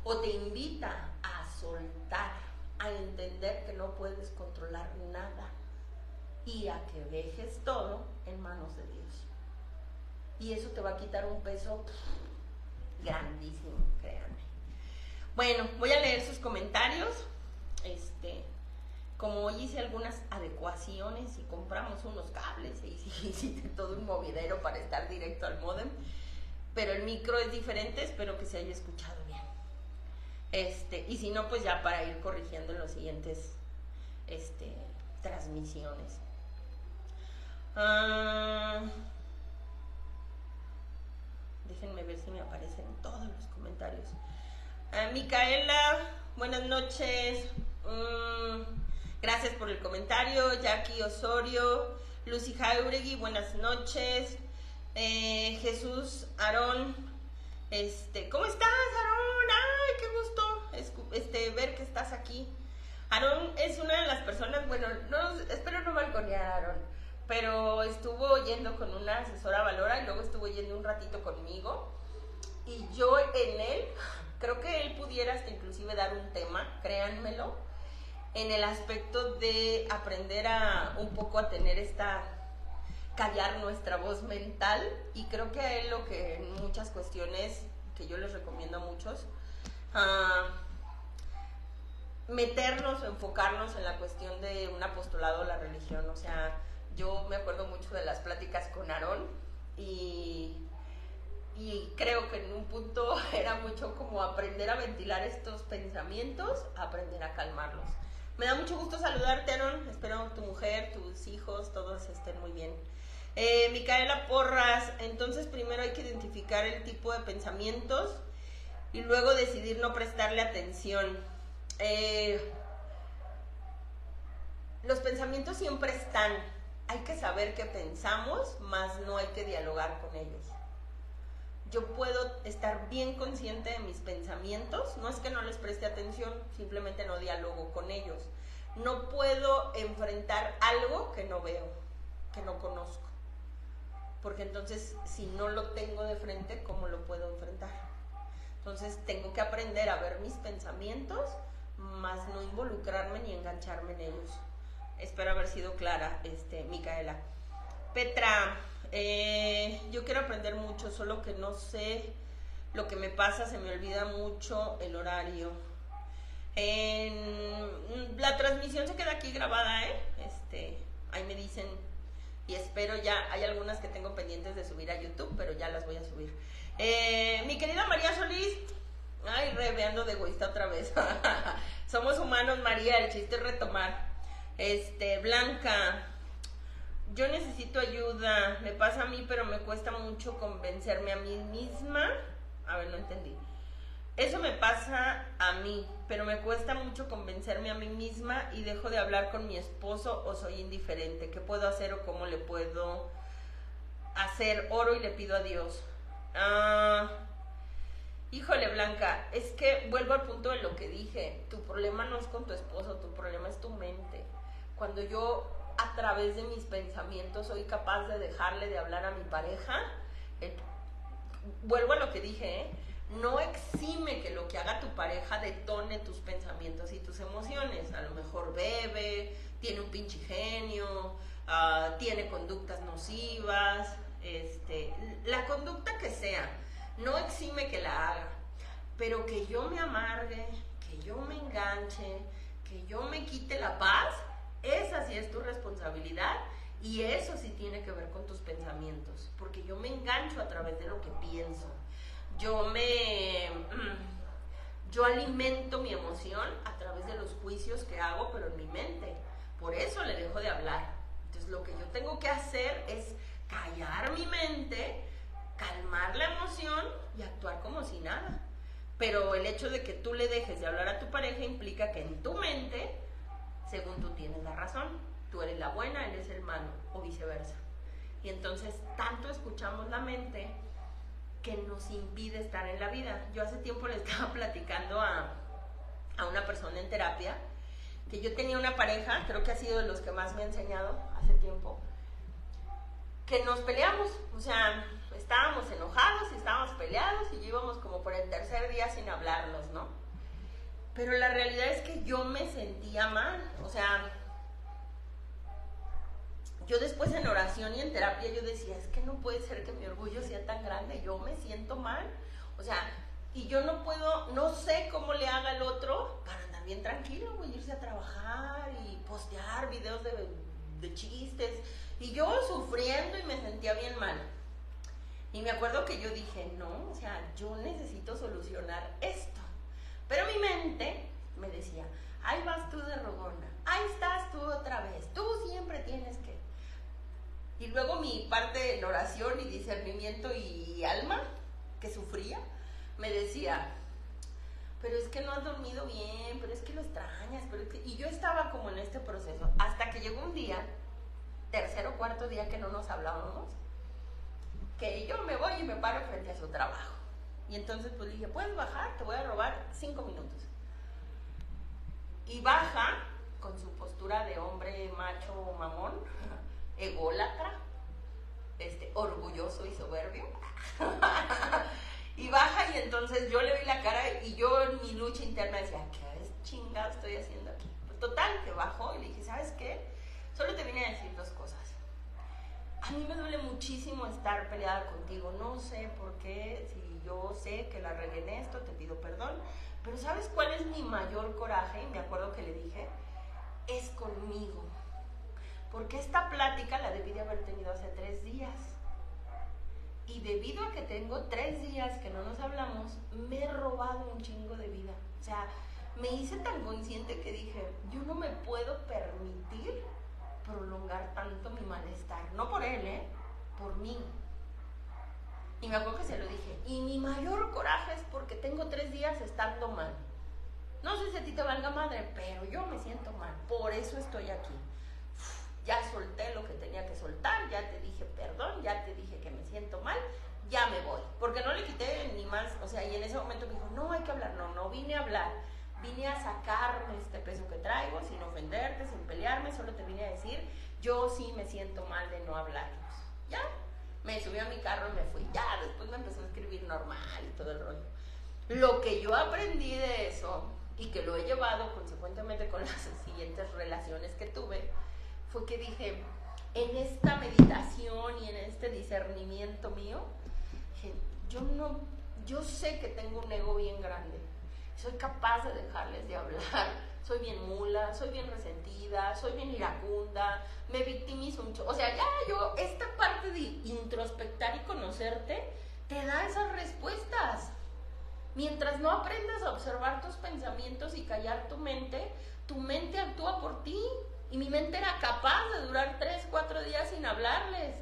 o te invita a soltar, a entender que no puedes controlar nada y a que dejes todo en manos de Dios. Y eso te va a quitar un peso grandísimo, créanme. Bueno, voy a leer sus comentarios. Como hoy hice algunas adecuaciones y compramos unos cables y hice todo un movidero para estar directo al módem, pero el micro es diferente, espero que se haya escuchado bien. Y si no, pues ya para ir corrigiendo en los siguientes transmisiones. Déjenme ver si me aparecen todos los comentarios. Micaela, buenas noches. Gracias por el comentario. Jackie Osorio, Lucy Jauregui, buenas noches. Jesús Aarón, ¿cómo estás, Aarón? Ay, qué gusto ver que estás aquí. pero estuvo yendo con una asesora Valora y luego estuvo yendo un ratito conmigo. Y yo en él, creo que él pudiera hasta inclusive dar un tema, créanmelo, en el aspecto de aprender un poco a tener callar nuestra voz mental. Y creo que a él lo que en muchas cuestiones, que yo les recomiendo a muchos, meternos, enfocarnos en la cuestión de un apostolado a la religión. O sea, yo me acuerdo mucho de las pláticas con Aarón y creo que en un punto era mucho como aprender a ventilar estos pensamientos, aprender a calmarlos. Me da mucho gusto saludarte, Aarón. Espero tu mujer, tus hijos, todos estén muy bien. Micaela Porras, entonces primero hay que identificar el tipo de pensamientos y luego decidir no prestarle atención. Los pensamientos siempre están, hay que saber qué pensamos, más no hay que dialogar con ellos. Yo puedo estar bien consciente de mis pensamientos, no es que no les preste atención, simplemente no dialogo con ellos. No puedo enfrentar algo que no veo, que no conozco, porque entonces si no lo tengo de frente, ¿cómo lo puedo enfrentar? Entonces tengo que aprender a ver mis pensamientos, más no involucrarme ni engancharme en ellos. Espero haber sido clara, Micaela. Petra, yo quiero aprender mucho, solo que no sé lo que me pasa, se me olvida mucho el horario. La transmisión se queda aquí grabada, ahí me dicen, y espero ya, hay algunas que tengo pendientes de subir a YouTube, pero ya las voy a subir. Mi querida María Solís, ay, ando de egoísta otra vez. Somos humanos, María, el chiste es retomar. Blanca, yo necesito ayuda, me pasa a mí, pero me cuesta mucho convencerme a mí misma. A ver, no entendí. Eso me pasa a mí, pero me cuesta mucho convencerme a mí misma y dejo de hablar con mi esposo o soy indiferente. ¿Qué puedo hacer o cómo le puedo hacer? Oro y le pido a Dios. Híjole, Blanca, es que vuelvo al punto de lo que dije. Tu problema no es con tu esposo, tu problema es tu mente. Cuando yo a través de mis pensamientos soy capaz de dejarle de hablar a mi pareja, vuelvo a lo que dije, no exime que lo que haga tu pareja detone tus pensamientos y tus emociones. A lo mejor bebe, tiene un pinche genio, tiene conductas nocivas, la conducta que sea, no exime que la haga, pero que yo me amargue, que yo me enganche, que yo me quite la paz, esa sí es tu responsabilidad y eso sí tiene que ver con tus pensamientos, porque yo me engancho a través de lo que pienso. Yo alimento mi emoción a través de los juicios que hago, pero en mi mente. Por eso le dejo de hablar. Entonces lo que yo tengo que hacer es callar mi mente, calmar la emoción y actuar como si nada. Pero el hecho de que tú le dejes de hablar a tu pareja implica que en tu mente, según tú tienes la razón, tú eres la buena, él es el malo, o viceversa. Y entonces tanto escuchamos la mente que nos impide estar en la vida. Yo hace tiempo le estaba platicando a una persona en terapia que yo tenía una pareja, creo que ha sido de los que más me ha enseñado hace tiempo, que nos peleamos, o sea, estábamos enojados y estábamos peleados y íbamos como por el tercer día sin hablarnos, ¿no? Pero la realidad es que yo me sentía mal, o sea, yo después en oración y en terapia yo decía, es que no puede ser que mi orgullo sea tan grande, yo me siento mal, o sea, y yo no puedo, no sé cómo le haga el otro para andar bien tranquilo, güey, irse a trabajar y postear videos de chistes, y yo sufriendo y me sentía bien mal. Y me acuerdo que yo dije, no, o sea, yo necesito solucionar esto. Pero mi mente me decía, ahí vas tú de rogona, ahí estás tú otra vez, tú siempre tienes que. Y luego mi parte en oración y discernimiento y alma, que sufría, me decía, pero es que no has dormido bien, pero es que lo extrañas, pero es que... Y yo estaba como en este proceso, hasta que llegó un día, tercer o cuarto día que no nos hablábamos, que yo me voy y me paro frente a su trabajo. Y entonces pues dije, ¿puedes bajar? Te voy a robar 5 minutos. Y baja con su postura de hombre macho mamón, ególatra, orgulloso y soberbio. Y baja, y entonces yo le vi la cara y yo en mi lucha interna decía, ¿qué chingado estoy haciendo aquí? Pues total, que bajó y le dije, ¿sabes qué? Solo te vine a decir dos cosas. A mí me duele muchísimo estar peleada contigo, no sé por qué, si yo sé que la regué en esto, te pido perdón, pero ¿sabes cuál es mi mayor coraje? Y me acuerdo que le dije, es conmigo, porque esta plática la debí de haber tenido hace 3 días. Y debido a que tengo 3 días que no nos hablamos, me he robado un chingo de vida. O sea, me hice tan consciente que dije, yo no me puedo permitir prolongar tanto mi malestar. No por él, por mí. Y me acuerdo que se lo dije. Y mi mayor coraje es porque tengo 3 días estando mal. No sé si a ti te valga madre, pero yo me siento mal. Por eso estoy aquí. Ya solté lo que tenía que soltar, ya te dije perdón, ya te dije que me siento mal, ya me voy. Porque no le quité ni más, o sea, y en ese momento me dijo, no, hay que hablar. No vine a hablar, vine a sacarme este peso que traigo, sin ofenderte, sin pelearme, solo te vine a decir, yo sí me siento mal de no hablarnos. Ya, me subí a mi carro y me fui. Ya, después me empezó a escribir normal y todo el rollo. Lo que yo aprendí de eso, y que lo he llevado consecuentemente con las siguientes relaciones que tuve, fue que dije, en esta meditación y en este discernimiento mío, dije, yo sé que tengo un ego bien grande, soy capaz de dejarles de hablar, soy bien mula, soy bien resentida, soy bien iracunda, me victimizo mucho, o sea, ya yo, esta parte de introspectar y conocerte, te da esas respuestas. Mientras no aprendas a observar tus pensamientos y callar tu mente actúa por ti. Y mi mente era capaz de durar 3, 4 días sin hablarles.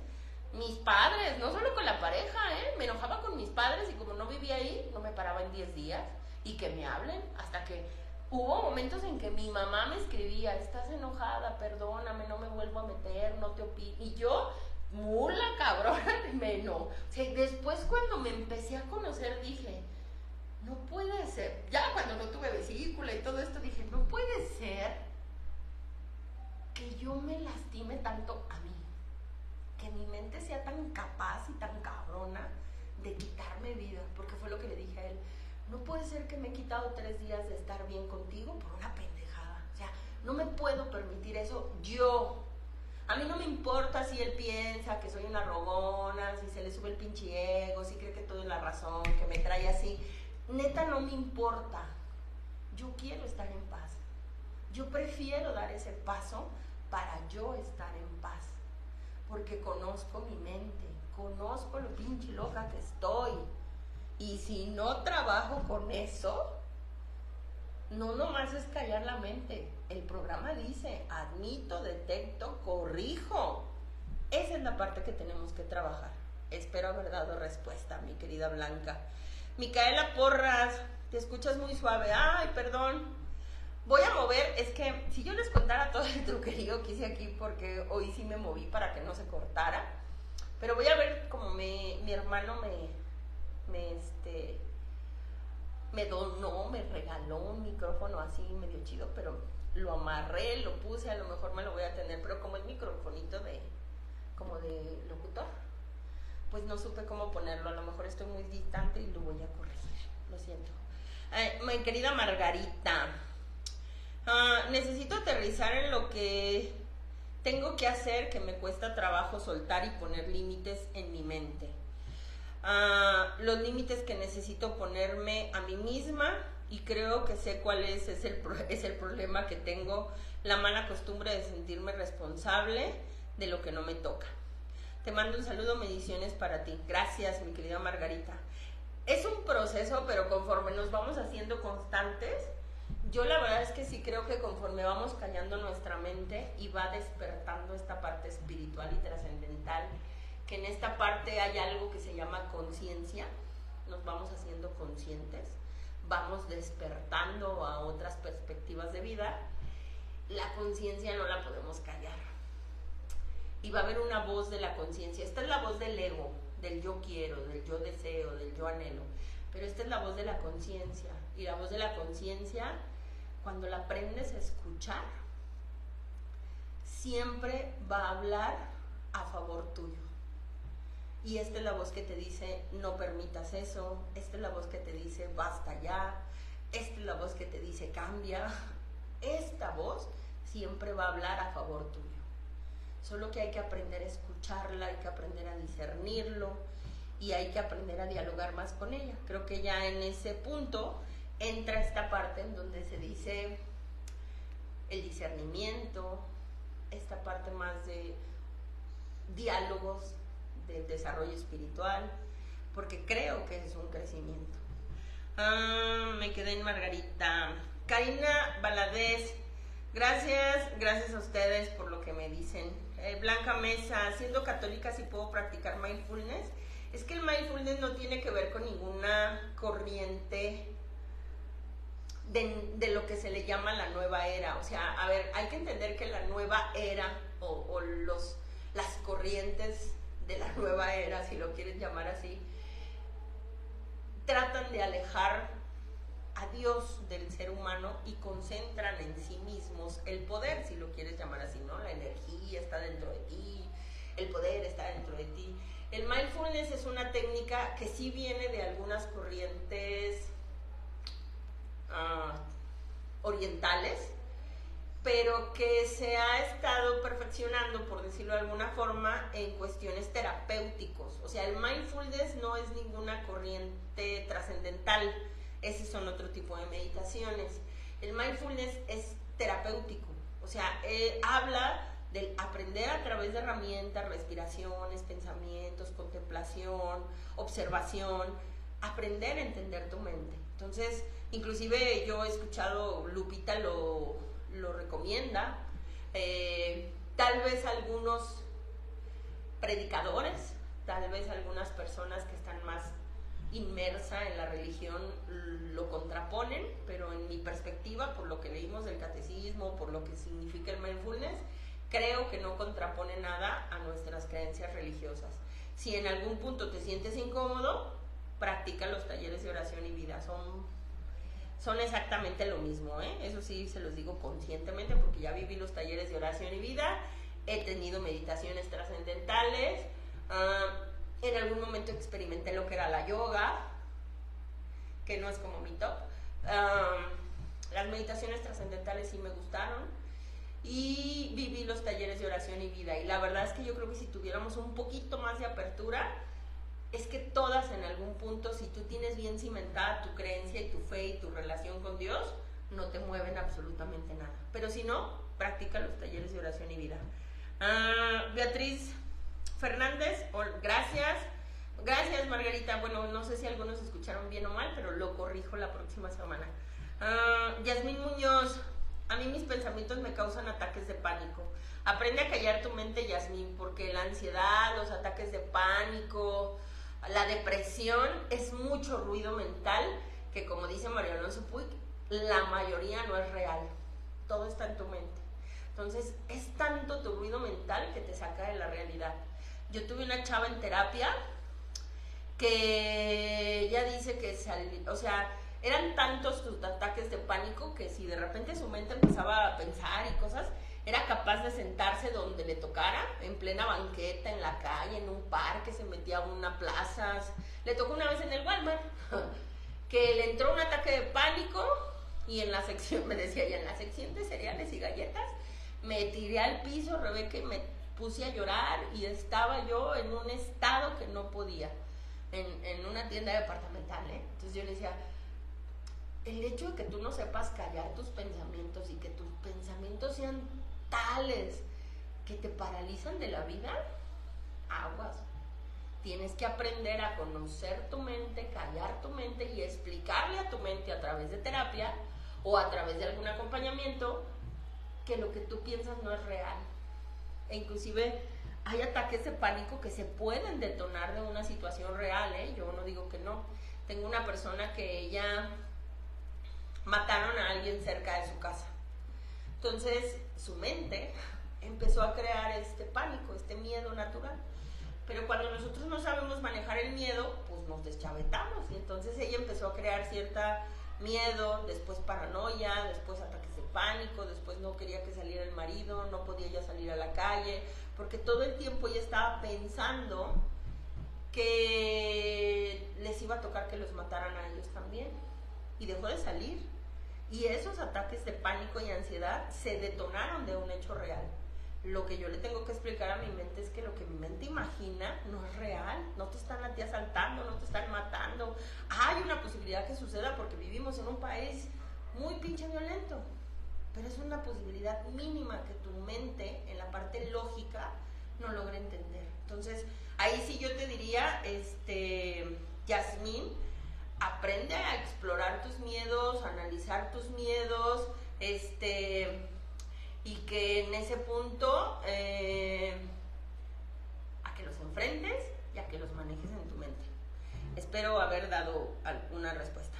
Mis padres, no solo con la pareja, me enojaba con mis padres y como no vivía ahí, no me paraba en 10 días. Y que me hablen, hasta que hubo momentos en que mi mamá me escribía, estás enojada, perdóname, no me vuelvo a meter, no te opino. Y yo, mula cabrona, o sea, después cuando me empecé a conocer dije, no puede ser. Ya cuando no tuve vesícula y todo esto dije, no puede ser que yo me lastime tanto a mí, que mi mente sea tan capaz y tan cabrona de quitarme vida, porque fue lo que le dije a él, no puede ser que me he quitado 3 días de estar bien contigo por una pendejada, o sea, no me puedo permitir eso yo. A mí no me importa si él piensa que soy una rogona, si se le sube el pinche ego, si cree que todo es la razón, que me trae así, neta no me importa, yo quiero estar en paz. Yo prefiero dar ese paso para yo estar en paz, porque conozco mi mente, conozco lo pinche loca que estoy, y si no trabajo con eso, no nomás es callar la mente. El programa dice, admito, detecto, corrijo. Esa es la parte que tenemos que trabajar. Espero haber dado respuesta, mi querida Blanca. Micaela Porras, te escuchas muy suave. Ay, perdón. Voy a mover, es que si yo les contara todo el truquerío que hice aquí, porque hoy sí me moví para que no se cortara, pero voy a ver como mi hermano me donó, me regaló un micrófono así medio chido, pero lo amarré, lo puse, a lo mejor me lo voy a tener, pero como el microfonito como de locutor, pues no supe cómo ponerlo, a lo mejor estoy muy distante y lo voy a corregir, lo siento. Mi querida Margarita, necesito aterrizar en lo que tengo que hacer, que me cuesta trabajo soltar y poner límites en mi mente. Los límites que necesito ponerme a mí misma, y creo que sé cuál es el problema que tengo, la mala costumbre de sentirme responsable de lo que no me toca. Te mando un saludo, bendiciones para ti. Gracias, mi querida Margarita. Es un proceso, pero conforme nos vamos haciendo constantes, yo la verdad es que sí creo que conforme vamos callando nuestra mente y va despertando esta parte espiritual y trascendental, que en esta parte hay algo que se llama conciencia, nos vamos haciendo conscientes, vamos despertando a otras perspectivas de vida, la conciencia no la podemos callar. Y va a haber una voz de la conciencia. Esta es la voz del ego, del yo quiero, del yo deseo, del yo anhelo. Pero esta es la voz de la conciencia. Y la voz de la conciencia, cuando la aprendes a escuchar, siempre va a hablar a favor tuyo. Y esta es la voz que te dice, no permitas eso. Esta es la voz que te dice, basta ya. Esta es la voz que te dice, cambia. Esta voz siempre va a hablar a favor tuyo. Solo que hay que aprender a escucharla, hay que aprender a discernirlo y hay que aprender a dialogar más con ella. Creo que ya en ese punto entra esta parte en donde se dice el discernimiento, esta parte más de diálogos, del desarrollo espiritual, porque creo que es un crecimiento. Me quedé en Margarita. Karina Valadez, gracias a ustedes por lo que me dicen. Blanca Mesa, siendo católica sí puedo practicar mindfulness. Es que el mindfulness no tiene que ver con ninguna corriente de lo que se le llama la nueva era. O sea, a ver, hay que entender que la nueva era o las corrientes de la nueva era, si lo quieres llamar así, tratan de alejar a Dios del ser humano y concentran en sí mismos el poder, si lo quieres llamar así, ¿no? La energía está dentro de ti, el poder está dentro de ti. El mindfulness es una técnica que sí viene de algunas corrientes orientales, pero que se ha estado perfeccionando, por decirlo de alguna forma, en cuestiones terapéuticos. O sea, el mindfulness no es ninguna corriente trascendental, esos son otro tipo de meditaciones. El mindfulness es terapéutico, o sea, habla del aprender a través de herramientas, respiraciones, pensamientos, contemplación, observación, aprender a entender tu mente. Entonces, inclusive yo he escuchado, Lupita lo recomienda, tal vez algunos predicadores, tal vez algunas personas que están más inmersas en la religión lo contraponen, pero en mi perspectiva, por lo que leímos del catecismo, por lo que significa el mindfulness, creo que no contrapone nada a nuestras creencias religiosas. Si en algún punto te sientes incómodo, practica los talleres de oración y vida, son exactamente lo mismo, ¿eh? Eso sí se los digo conscientemente porque ya viví los talleres de oración y vida, he tenido meditaciones trascendentales, en algún momento experimenté lo que era la yoga, que no es como mi top. Las meditaciones trascendentales sí me gustaron y viví los talleres de oración y vida, y la verdad es que yo creo que si tuviéramos un poquito más de apertura, es que todas en algún punto, si tú tienes bien cimentada tu creencia y tu fe y tu relación con Dios, no te mueven absolutamente nada. Pero si no, practica los talleres de oración y vida. Beatriz Fernández, gracias Margarita. Bueno, no sé si algunos escucharon bien o mal, pero lo corrijo la próxima semana. Yasmín Muñoz, a mí mis pensamientos me causan ataques de pánico. Aprende a callar tu mente, Yasmín, porque la ansiedad, los ataques de pánico, la depresión es mucho ruido mental que, como dice María Alonso Puig, la mayoría no es real, todo está en tu mente. Entonces es tanto tu ruido mental que te saca de la realidad. Yo tuve una chava en terapia que ella dice que eran tantos sus ataques de pánico que si de repente su mente empezaba a pensar y cosas, era capaz de sentarse donde le tocara, en plena banqueta, en la calle, en un parque, se metía a una plaza. Le tocó una vez en el Walmart, que le entró un ataque de pánico y en la sección, me decía ella, en la sección de cereales y galletas, me tiré al piso, Rebeca, y me puse a llorar y estaba yo en un estado que no podía, en una tienda departamental, ¿eh? Entonces yo le decía, el hecho de que tú no sepas callar tus pensamientos y que tus pensamientos sean tales que te paralizan de la vida, aguas. Tienes que aprender a conocer tu mente, callar tu mente y explicarle a tu mente a través de terapia o a través de algún acompañamiento que lo que tú piensas no es real. E inclusive hay ataques de pánico que se pueden detonar de una situación real, ¿eh? Yo no digo que no. Tengo una persona que ella mataron a alguien cerca de su casa. Entonces su mente empezó a crear este pánico, este miedo natural. Pero cuando nosotros no sabemos manejar el miedo, pues nos deschavetamos. Y entonces ella empezó a crear cierta miedo, después paranoia, después ataques de pánico, después no quería que saliera el marido, no podía ya salir a la calle, porque todo el tiempo ella estaba pensando que les iba a tocar que los mataran a ellos también, y dejó de salir. Y esos ataques de pánico y ansiedad se detonaron de un hecho real. Lo que yo le tengo que explicar a mi mente es que lo que mi mente imagina no es real. No te están a ti asaltando, no te están matando. Hay una posibilidad que suceda porque vivimos en un país muy pinche violento, pero es una posibilidad mínima que tu mente, en la parte lógica, no logra entender. Entonces, ahí sí yo te diría, Yasmín, aprende a explorar tus miedos, a analizar tus miedos, y que en ese punto a que los enfrentes y a que los manejes en tu mente. Espero haber dado alguna respuesta.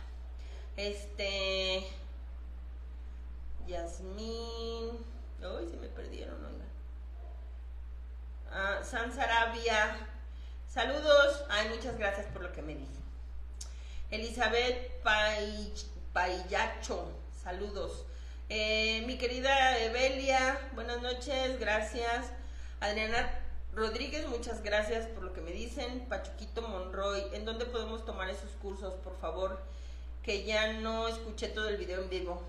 Yasmín, uy, se me perdieron, oigan. San Sarabia, saludos. Ay, muchas gracias por lo que me dice. Elizabeth Payacho, saludos. Mi querida Evelia, buenas noches, gracias. Adriana Rodríguez, muchas gracias por lo que me dicen. Pachuquito Monroy, ¿en dónde podemos tomar esos cursos, por favor? Que ya no escuché todo el video en vivo.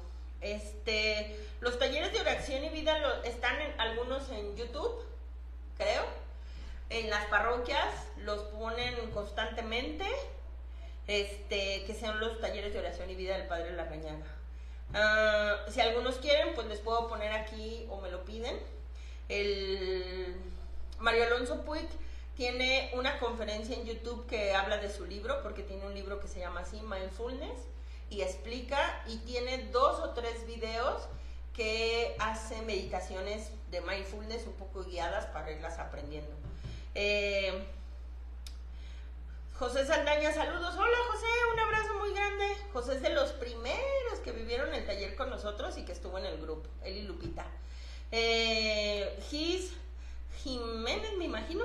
Los talleres de oración y vida están algunos en YouTube, creo. En las parroquias los ponen constantemente. Que sean los talleres de oración y vida del Padre Larrañaga. Si algunos quieren, pues les puedo poner aquí o me lo piden. Mario Alonso Puig tiene una conferencia en YouTube que habla de su libro, porque tiene un libro que se llama así, Mindfulness, y explica, y tiene 2 o 3 videos que hace meditaciones de mindfulness un poco guiadas para irlas aprendiendo. José Saldaña, saludos. Hola José, un abrazo muy grande. José es de los primeros que vivieron el taller con nosotros y que estuvo en el grupo, él y Lupita. Jiménez, me imagino.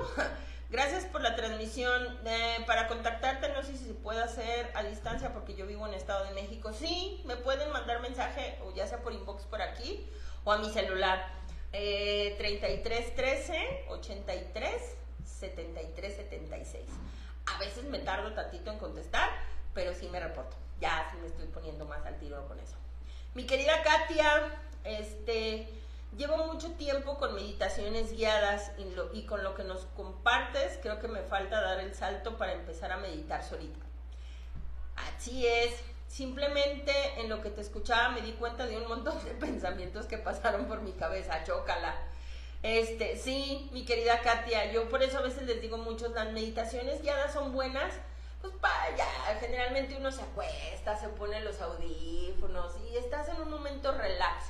Gracias por la transmisión. Para contactarte, no sé si se puede hacer a distancia porque yo vivo en Estado de México. Sí, me pueden mandar mensaje, o ya sea por inbox por aquí, o a mi celular. 33 13 83 73 76. A veces me tardo tantito en contestar, pero sí me reporto. Ya sí me estoy poniendo más al tiro con eso. Mi querida Katia, llevo mucho tiempo con meditaciones guiadas y con lo que nos compartes, creo que me falta dar el salto para empezar a meditar solita. Así es. Simplemente en lo que te escuchaba me di cuenta de un montón de pensamientos que pasaron por mi cabeza. Chócala. Sí, mi querida Katia, yo por eso a veces les digo mucho, las meditaciones guiadas son buenas, pues ya, generalmente uno se acuesta, se pone los audífonos y estás en un momento relax,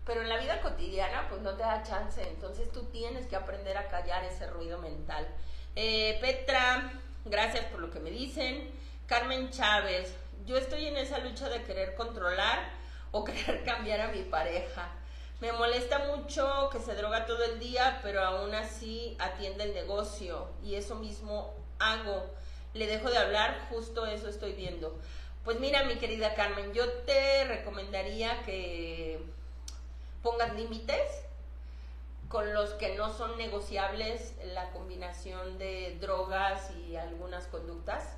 pero en la vida cotidiana pues no te da chance, entonces tú tienes que aprender a callar ese ruido mental. Petra, gracias por lo que me dicen. Carmen Chávez, yo estoy en esa lucha de querer controlar o querer cambiar a mi pareja. Me molesta mucho que se droga todo el día, pero aún así atiende el negocio y eso mismo hago. Le dejo de hablar, justo eso estoy viendo. Pues mira, mi querida Carmen, yo te recomendaría que pongas límites con los que no son negociables la combinación de drogas y algunas conductas,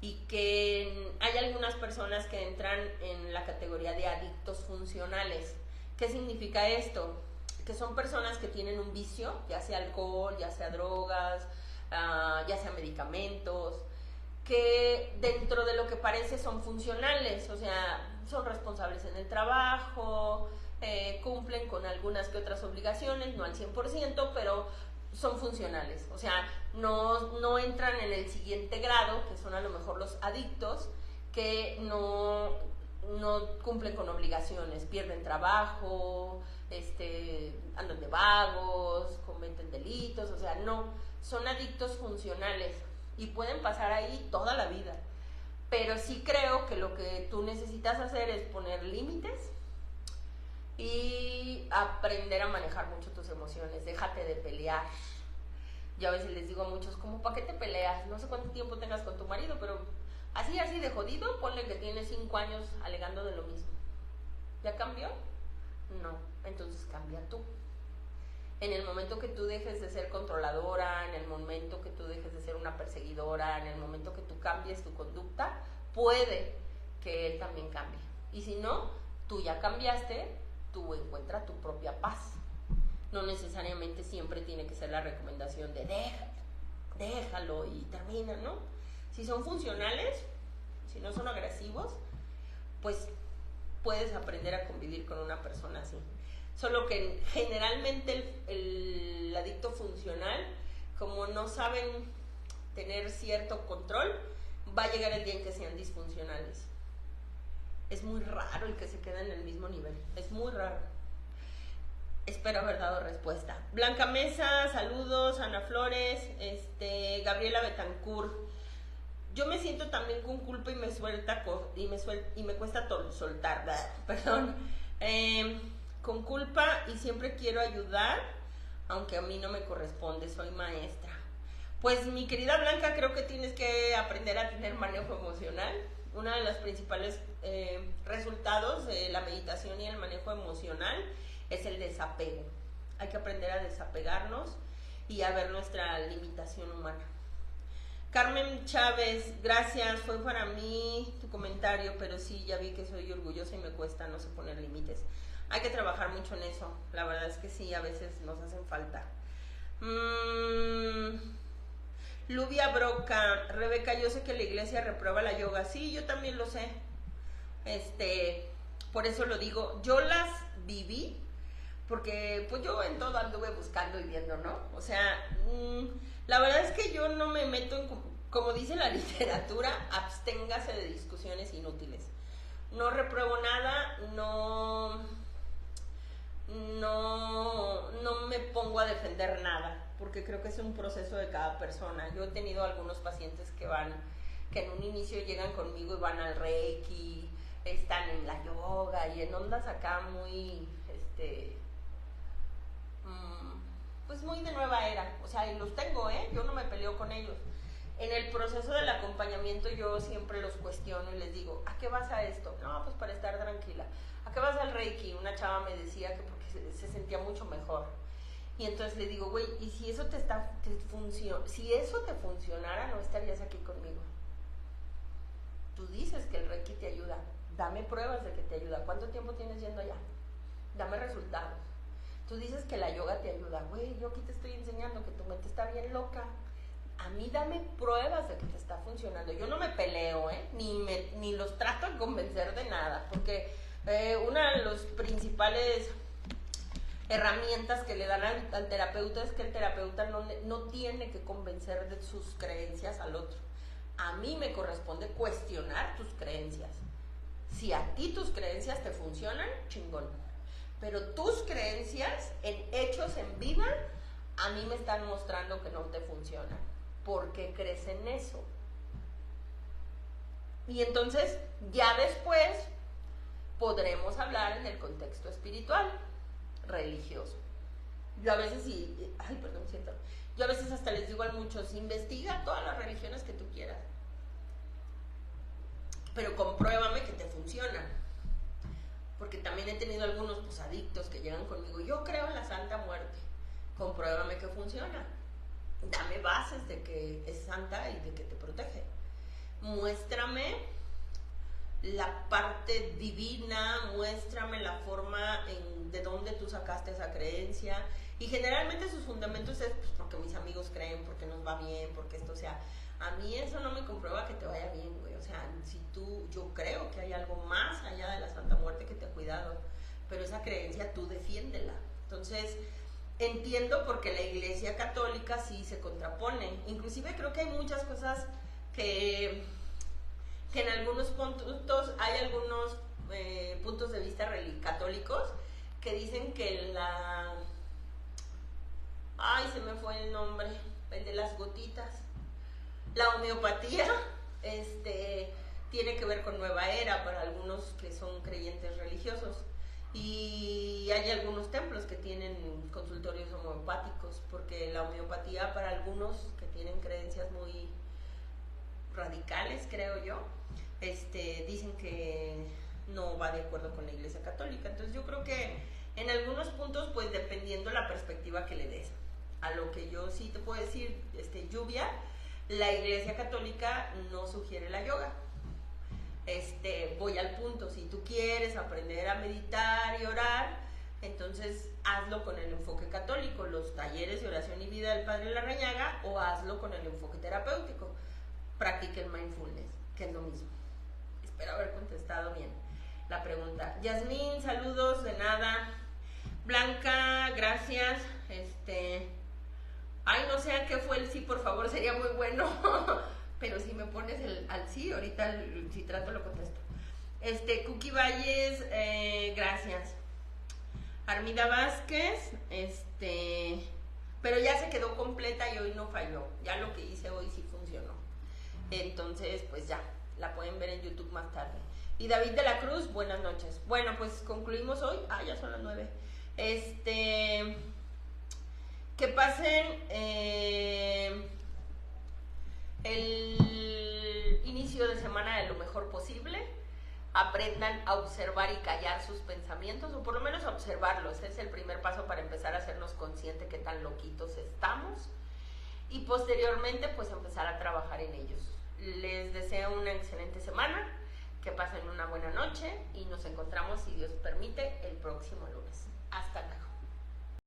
y que hay algunas personas que entran en la categoría de adictos funcionales. ¿Qué significa esto? Que son personas que tienen un vicio, ya sea alcohol, ya sea drogas, ya sea medicamentos, que dentro de lo que parece son funcionales, o sea, son responsables en el trabajo, cumplen con algunas que otras obligaciones, no al 100%, pero son funcionales, o sea, no entran en el siguiente grado, que son a lo mejor los adictos, que no cumplen con obligaciones, pierden trabajo, andan de vagos, cometen delitos, o sea, no, son adictos funcionales y pueden pasar ahí toda la vida. Pero sí creo que lo que tú necesitas hacer es poner límites y aprender a manejar mucho tus emociones. Déjate de pelear. Yo a veces les digo a muchos, como, ¿para qué te peleas? No sé cuánto tiempo tengas con tu marido, pero así de jodido, ponle que tiene 5 años alegando de lo mismo. ¿Ya cambió? No, entonces cambia tú. En el momento que tú dejes de ser controladora, en el momento que tú dejes de ser una perseguidora, en el momento que tú cambies tu conducta, puede que él también cambie. Y si no, tú ya cambiaste, tú encuentras tu propia paz. No necesariamente siempre tiene que ser la recomendación de déjalo y termina, ¿no? Si son funcionales, si no son agresivos, pues puedes aprender a convivir con una persona así. Solo que generalmente el adicto funcional, como no saben tener cierto control, va a llegar el día en que sean disfuncionales. Es muy raro el que se queda en el mismo nivel, es muy raro. Espero haber dado respuesta. Blanca Mesa, saludos. Ana Flores, Gabriela Betancourt. Yo me siento también con culpa y me cuesta soltar, perdón. Con culpa y siempre quiero ayudar, aunque a mí no me corresponde, soy maestra. Pues mi querida Blanca, creo que tienes que aprender a tener manejo emocional. Uno de los principales resultados de la meditación y el manejo emocional es el desapego. Hay que aprender a desapegarnos y a ver nuestra limitación humana. Carmen Chávez, gracias, fue para mí tu comentario, pero sí, ya vi que soy orgullosa y me cuesta no sé poner límites. Hay que trabajar mucho en eso, la verdad es que sí, a veces nos hacen falta. Lubia Broca, Rebeca, yo sé que la iglesia reprueba la yoga, sí, yo también lo sé. Por eso lo digo, yo las viví, porque pues yo en todo anduve buscando y viendo, ¿no? O sea, la verdad es que yo no me meto en, como dice la literatura, absténgase de discusiones inútiles. No repruebo nada, no me pongo a defender nada, porque creo que es un proceso de cada persona. Yo he tenido algunos pacientes que en un inicio llegan conmigo y van al Reiki, están en la yoga y en ondas acá muy, pues muy de nueva era. O sea, y los tengo, yo no me peleo con ellos. En el proceso del acompañamiento yo siempre los cuestiono y les digo, ¿a qué vas a esto? No, pues para estar tranquila. ¿A qué vas al Reiki? Una chava me decía que porque se sentía mucho mejor. Y entonces le digo, güey, ¿y si eso si eso te funcionara, no estarías aquí conmigo? Tú dices que el Reiki te ayuda, dame pruebas de que te ayuda. ¿Cuánto tiempo tienes yendo allá? Dame resultados. Tú dices que la yoga te ayuda, güey, yo aquí te estoy enseñando que tu mente está bien loca. A mí dame pruebas de que te está funcionando. Yo no me peleo, ni los trato de convencer de nada, porque una de las principales herramientas que le dan al terapeuta es que el terapeuta no tiene que convencer de sus creencias al otro. A mí me corresponde cuestionar tus creencias. Si a ti tus creencias te funcionan, chingón. Pero tus creencias en hechos, en vida, a mí me están mostrando que no te funcionan. ¿Por qué crees en eso? Y entonces, ya después, podremos hablar en el contexto espiritual, religioso. Yo a veces yo a veces hasta les digo a muchos, investiga todas las religiones que tú quieras, pero compruébame que te funcionan. Porque también he tenido algunos adictos que llegan conmigo, yo creo en la Santa Muerte, compruébame que funciona. Dame bases de que es santa y de que te protege. Muéstrame la parte divina, muéstrame la forma de dónde tú sacaste esa creencia. Y generalmente sus fundamentos es pues, porque mis amigos creen, porque nos va bien, porque esto, o sea, a mí eso no me comprueba que te vaya bien, güey. O sea, yo creo que hay algo más allá de la Santa Muerte que te ha cuidado, pero esa creencia tú defiéndela. Entonces, entiendo porque la Iglesia Católica sí se contrapone. Inclusive creo que hay muchas cosas que en algunos puntos hay algunos puntos de vista católicos que dicen que se me fue el nombre, el de las gotitas, la homeopatía tiene que ver con nueva era para algunos que son creyentes religiosos. Y hay algunos templos que tienen consultorios homeopáticos, porque la homeopatía para algunos que tienen creencias muy radicales, creo yo, dicen que no va de acuerdo con la Iglesia Católica. Entonces yo creo que En algunos puntos, pues dependiendo la perspectiva que le des. A lo que yo sí te puedo decir, Lluvia, la Iglesia Católica no sugiere la yoga. Voy al punto, si tú quieres aprender a meditar y orar, entonces hazlo con el enfoque católico, los talleres de oración y vida del Padre Larrañaga, o hazlo con el enfoque terapéutico. Practique el mindfulness, que es lo mismo. Espero haber contestado bien la pregunta. Yasmín, saludos, de nada. Blanca, gracias. Ay, no sé a qué fue el sí, por favor, sería muy bueno. Pero si me pones al sí, ahorita si trato lo contesto. Cookie Valles, gracias. Armida Vázquez, pero ya se quedó completa y hoy no falló. Ya lo que hice hoy sí funcionó. Entonces, pues ya, la pueden ver en YouTube más tarde. Y David de la Cruz, buenas noches. Bueno, pues concluimos hoy. Ya son las 9. Que pasen el inicio de semana de lo mejor posible. Aprendan a observar y callar sus pensamientos, o por lo menos a observarlos. Es el primer paso para empezar a hacernos conscientes qué tan loquitos estamos, y posteriormente pues empezar a trabajar en ellos. Les deseo una excelente semana, que pasen una buena noche y nos encontramos, si Dios permite, el próximo lunes. Hasta luego.